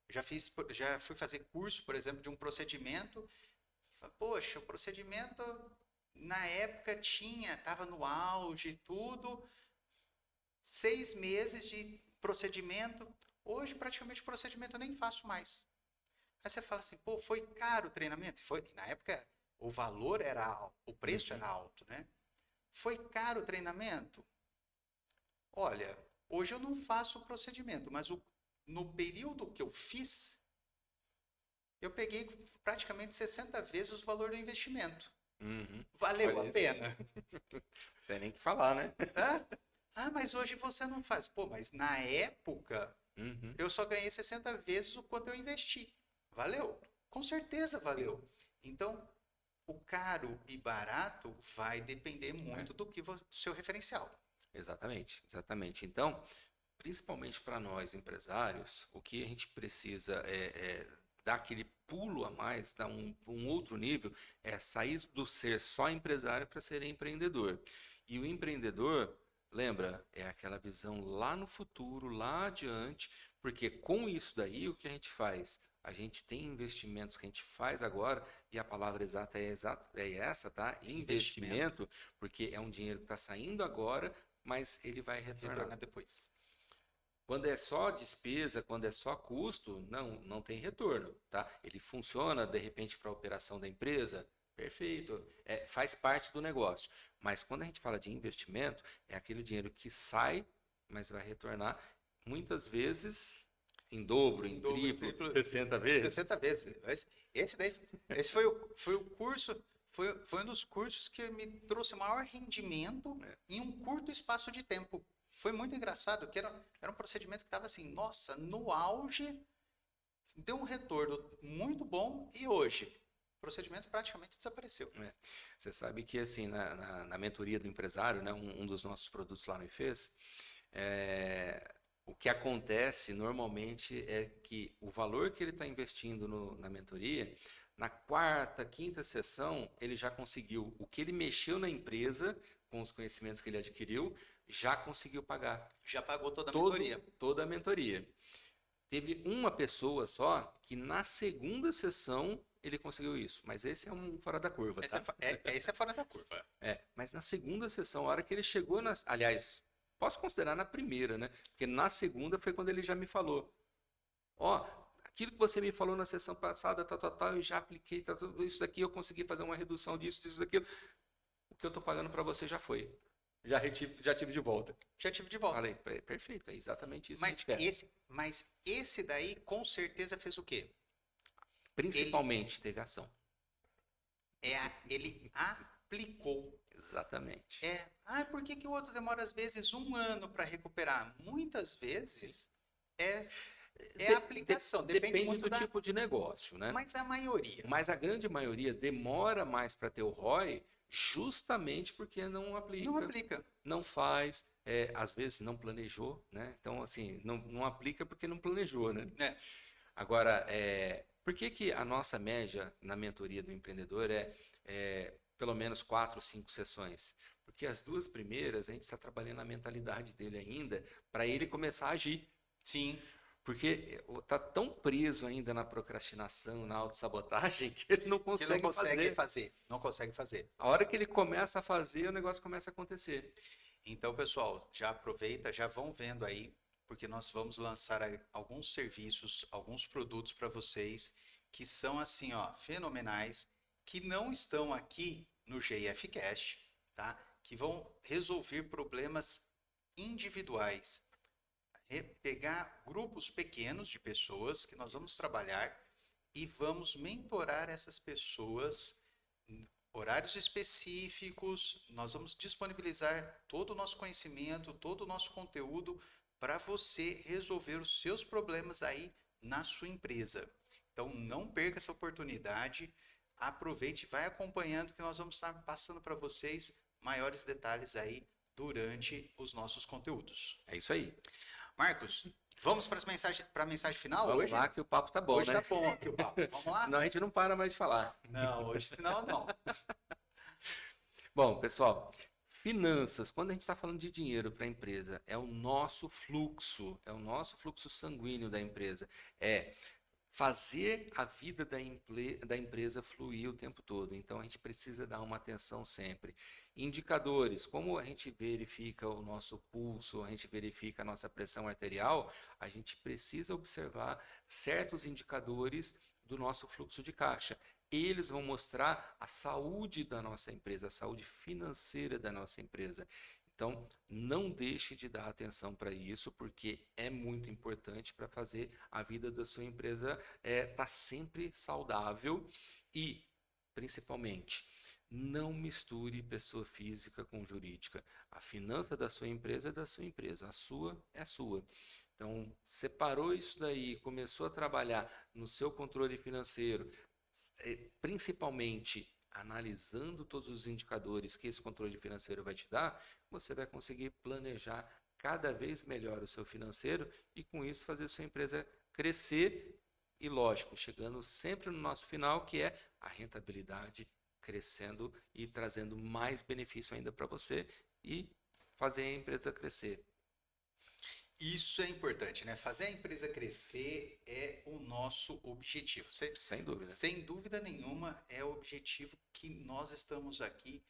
já fui fazer curso, por exemplo, de um procedimento. Poxa, o procedimento na época estava no auge e tudo. 6 meses de procedimento. Hoje, praticamente, o procedimento eu nem faço mais. Aí você fala assim, pô, foi caro o treinamento? Na época, o valor era alto, o preço era alto, né? Foi caro o treinamento? Olha, hoje eu não faço o procedimento, mas no período que eu fiz, eu peguei praticamente 60 vezes o valor do investimento. Valeu a pena? Não tem nem que falar, né? Ah, mas hoje você não faz. Pô, mas na época, eu só ganhei 60 vezes o quanto eu investi. Valeu? Com certeza valeu. Então, o caro e barato vai depender muito do seu referencial. Exatamente, exatamente. Então, principalmente para nós empresários, o que a gente precisa é dar aquele pulo a mais, dar um outro nível, é sair do ser só empresário para ser empreendedor. E o empreendedor, lembra, é aquela visão lá no futuro, lá adiante, porque com isso daí, o que a gente faz? A gente tem investimentos que a gente faz agora, e a palavra exata é essa, tá? Investimento, porque é um dinheiro que está saindo agora, mas ele vai retornar depois. Quando é só despesa, quando é só custo, não tem retorno, tá? Ele funciona, de repente, para a operação da empresa, perfeito, faz parte do negócio. Mas quando a gente fala de investimento, é aquele dinheiro que sai, mas vai retornar, muitas vezes, em dobro, em triplo, 60 vezes. 60 vezes. Esse foi o curso, foi um dos cursos que me trouxe maior rendimento em um curto espaço de tempo. foi muito engraçado, que era um procedimento que estava assim, nossa, no auge, deu um retorno muito bom e hoje o procedimento praticamente desapareceu. Você sabe que, assim, na mentoria do empresário, né, um dos nossos produtos lá no IFES, o que acontece normalmente é que o valor que ele está investindo na mentoria, na quarta, quinta sessão, ele já conseguiu o que ele mexeu na empresa, com os conhecimentos que ele adquiriu, já conseguiu pagar. Já pagou toda a mentoria. Toda a mentoria. Teve uma pessoa só que na segunda sessão ele conseguiu isso, mas esse é um fora da curva, tá? Esse é fora da curva. Mas na segunda sessão, a hora que ele chegou aliás, posso considerar na primeira, né? Porque na segunda foi quando ele já me falou. Ó, aquilo que você me falou na sessão passada, eu já apliquei, isso daqui eu consegui fazer uma redução disso, daquilo. O que eu tô pagando para você já foi. Já tive de volta. Já tive de volta. Falei, perfeito, é exatamente isso que a gente quer. Mas esse daí com certeza fez o quê? Principalmente teve ação. Ele aplicou. Exatamente. Por que o outro demora às vezes 1 ano para recuperar? Muitas vezes a aplicação. Depende muito do tipo de negócio, né? Mas a maioria. Mas a grande maioria demora mais para ter o ROI justamente porque não aplica. Não aplica. Não faz, às vezes não planejou, né? Então, assim, não aplica porque não planejou, né? Agora, por que a nossa média na mentoria do empreendedor é pelo menos 4 ou 5 sessões? Porque as 2 primeiras a gente está trabalhando a mentalidade dele ainda para ele começar a agir. Sim. Porque está tão preso ainda na procrastinação, na autossabotagem, que ele não consegue fazer. Não consegue fazer. A hora que ele começa a fazer, o negócio começa a acontecer. Então, pessoal, já aproveita, já vão vendo aí, porque nós vamos lançar alguns serviços, alguns produtos para vocês que são assim, ó, fenomenais, que não estão aqui no GFcast, tá? Que vão resolver problemas individuais. Pegar grupos pequenos de pessoas que nós vamos trabalhar e vamos mentorar essas pessoas, horários específicos, nós vamos disponibilizar todo o nosso conhecimento, todo o nosso conteúdo para você resolver os seus problemas aí na sua empresa. Então não perca essa oportunidade, aproveite e vai acompanhando que nós vamos estar passando para vocês maiores detalhes aí durante os nossos conteúdos. É isso aí. Marcos, vamos para a mensagem final vamos hoje? Vamos lá que o papo tá bom, hoje né? Hoje tá bom aqui o papo. Vamos lá? Senão a gente não para mais de falar. Não, hoje senão não. Bom, pessoal, finanças, quando a gente está falando de dinheiro para a empresa, é o nosso fluxo sanguíneo da empresa. É fazer a vida da empresa fluir o tempo todo. Então, a gente precisa dar uma atenção sempre. Indicadores, como a gente verifica o nosso pulso, a gente verifica a nossa pressão arterial, a gente precisa observar certos indicadores do nosso fluxo de caixa. Eles vão mostrar a saúde da nossa empresa, a saúde financeira da nossa empresa. Então, não deixe de dar atenção para isso, porque é muito importante para fazer a vida da sua empresa estar sempre saudável e, principalmente, não misture pessoa física com jurídica. A finança da sua empresa é da sua empresa, a sua é a sua. Então, separou isso daí, começou a trabalhar no seu controle financeiro, principalmente analisando todos os indicadores que esse controle financeiro vai te dar, você vai conseguir planejar cada vez melhor o seu financeiro e com isso fazer sua empresa crescer e, lógico, chegando sempre no nosso final, que é a rentabilidade crescendo e trazendo mais benefício ainda para você e fazer a empresa crescer. Isso é importante, né? Fazer a empresa crescer é o nosso objetivo. Sem dúvida. Sem dúvida nenhuma, é o objetivo que nós estamos aqui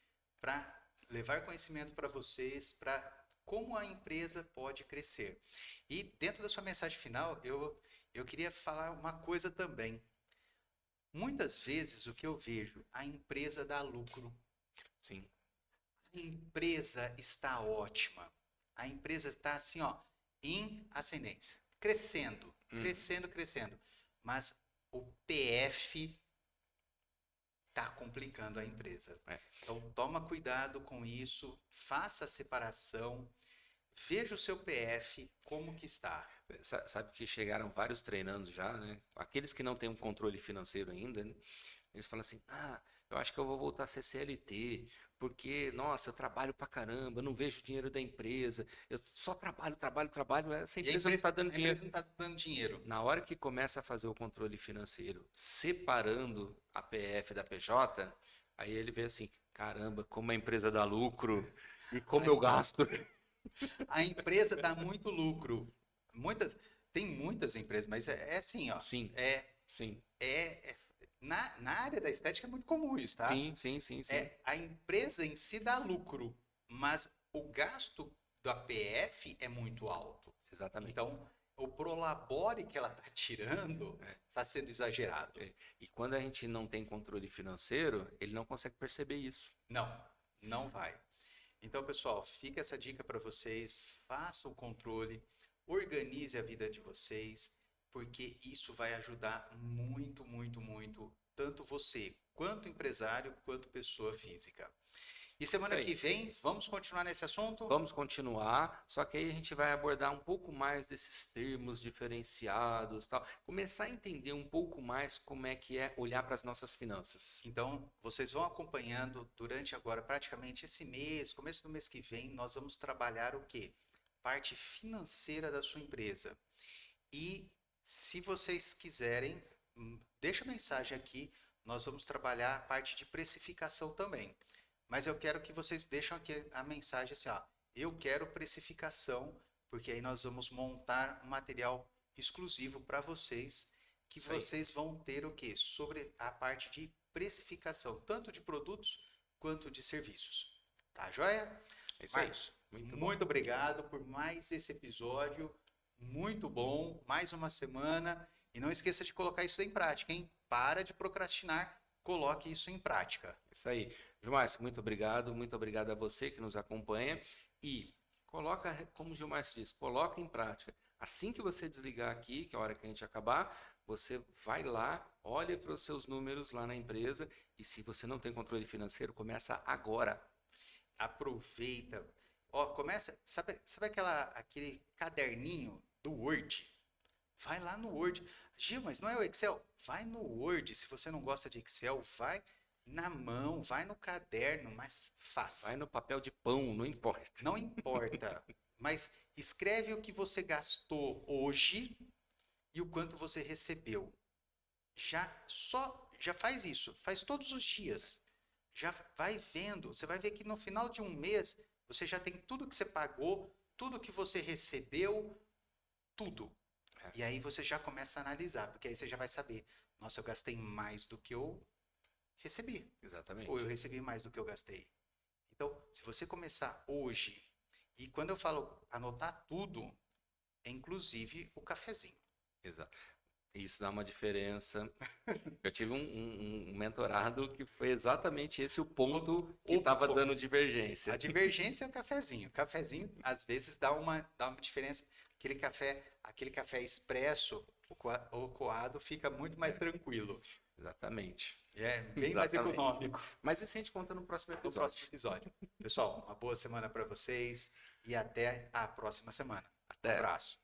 para levar conhecimento para vocês, para como a empresa pode crescer. E dentro da sua mensagem final, eu queria falar uma coisa também. Muitas vezes o que eu vejo, a empresa dá lucro. Sim. A empresa está ótima. A empresa está assim, ó, em ascendência, crescendo. Mas o PF está complicando a empresa. Então, toma cuidado com isso, faça a separação, veja o seu PF, como que está. Sabe que chegaram vários treinandos já, né? Aqueles que não têm um controle financeiro ainda, né? Eles falam assim: eu acho que eu vou voltar a ser CLT, porque, nossa, eu trabalho pra caramba, eu não vejo o dinheiro da empresa, eu só trabalho, trabalho, trabalho, essa E a empresa não está dando a dinheiro. empresa não está dando dinheiro. Na hora que começa a fazer o controle financeiro, separando a PF da PJ, aí ele vê assim: caramba, como a empresa dá lucro e como eu gasto. A empresa dá muito lucro. Tem muitas empresas, mas é assim, ó. Sim, É, sim, na área da estética é muito comum isso, tá? sim, sim, sim, sim, A empresa em si dá lucro, mas o gasto da PF é muito alto. exatamente. Então, o prolabore que ela está tirando É. está sendo exagerado. E quando a gente não tem controle financeiro, ele não consegue perceber isso. Não vai. Então, pessoal, fica essa dica para vocês. Façam o controle, organize a vida de vocês, porque isso vai ajudar muito, muito, muito, tanto você, quanto empresário, quanto pessoa física. E semana Isso aí. que vem, vamos continuar nesse assunto? Vamos continuar, só que aí a gente vai abordar um pouco mais desses termos diferenciados, tal, começar a entender um pouco mais como é que é olhar para as nossas finanças. Então, vocês vão acompanhando durante agora, praticamente esse mês, começo do mês que vem, nós vamos trabalhar o quê? Parte financeira da sua empresa. E se vocês quiserem, deixa a mensagem aqui, nós vamos trabalhar a parte de precificação também. Mas eu quero que vocês deixem aqui a mensagem assim, ó, eu quero precificação, porque aí nós vamos montar um material exclusivo para vocês, que Isso aí. vocês vão ter o quê? Sobre a parte de precificação, tanto de produtos quanto de serviços. Tá joia? É isso aí. Marcos, Muito bom. muito obrigado por mais esse episódio, muito bom, mais uma semana. E não esqueça de colocar isso em prática, hein? Para de procrastinar, coloque isso em prática. Isso aí. Gilmar, muito obrigado a você que nos acompanha e coloca, como o Gilmar disse, coloca em prática. Assim que você desligar aqui, que é a hora que a gente acabar, você vai lá, olha para os seus números lá na empresa e se você não tem controle financeiro, começa agora. Aproveita. Ó, começa, sabe aquele caderninho do Word? Vai lá no Word. Gil, mas não é o Excel? Vai no Word. Se você não gosta de Excel, vai na mão, vai no caderno, mas faça. Vai no papel de pão, não importa. Não importa, mas escreve o que você gastou hoje e o quanto você recebeu. Já faz isso, faz todos os dias. Já vai vendo, você vai ver que no final de um mês você já tem tudo que você pagou, tudo que você recebeu, tudo. E aí você já começa a analisar, porque aí você já vai saber, nossa, eu gastei mais do que eu recebi. Exatamente. Ou eu recebi mais do que eu gastei. Então, se você começar hoje, e quando eu falo anotar tudo, é inclusive o cafezinho. Exato. Isso dá uma diferença. Eu tive um mentorado que foi exatamente esse o ponto que estava dando divergência. A divergência é o cafezinho. O cafezinho, às vezes, dá uma diferença. Aquele café expresso, o coado, fica muito mais tranquilo. Exatamente. É bem mais econômico. Mas isso a gente conta no próximo episódio. Pessoal, uma boa semana para vocês e até a próxima semana. Até. Um abraço.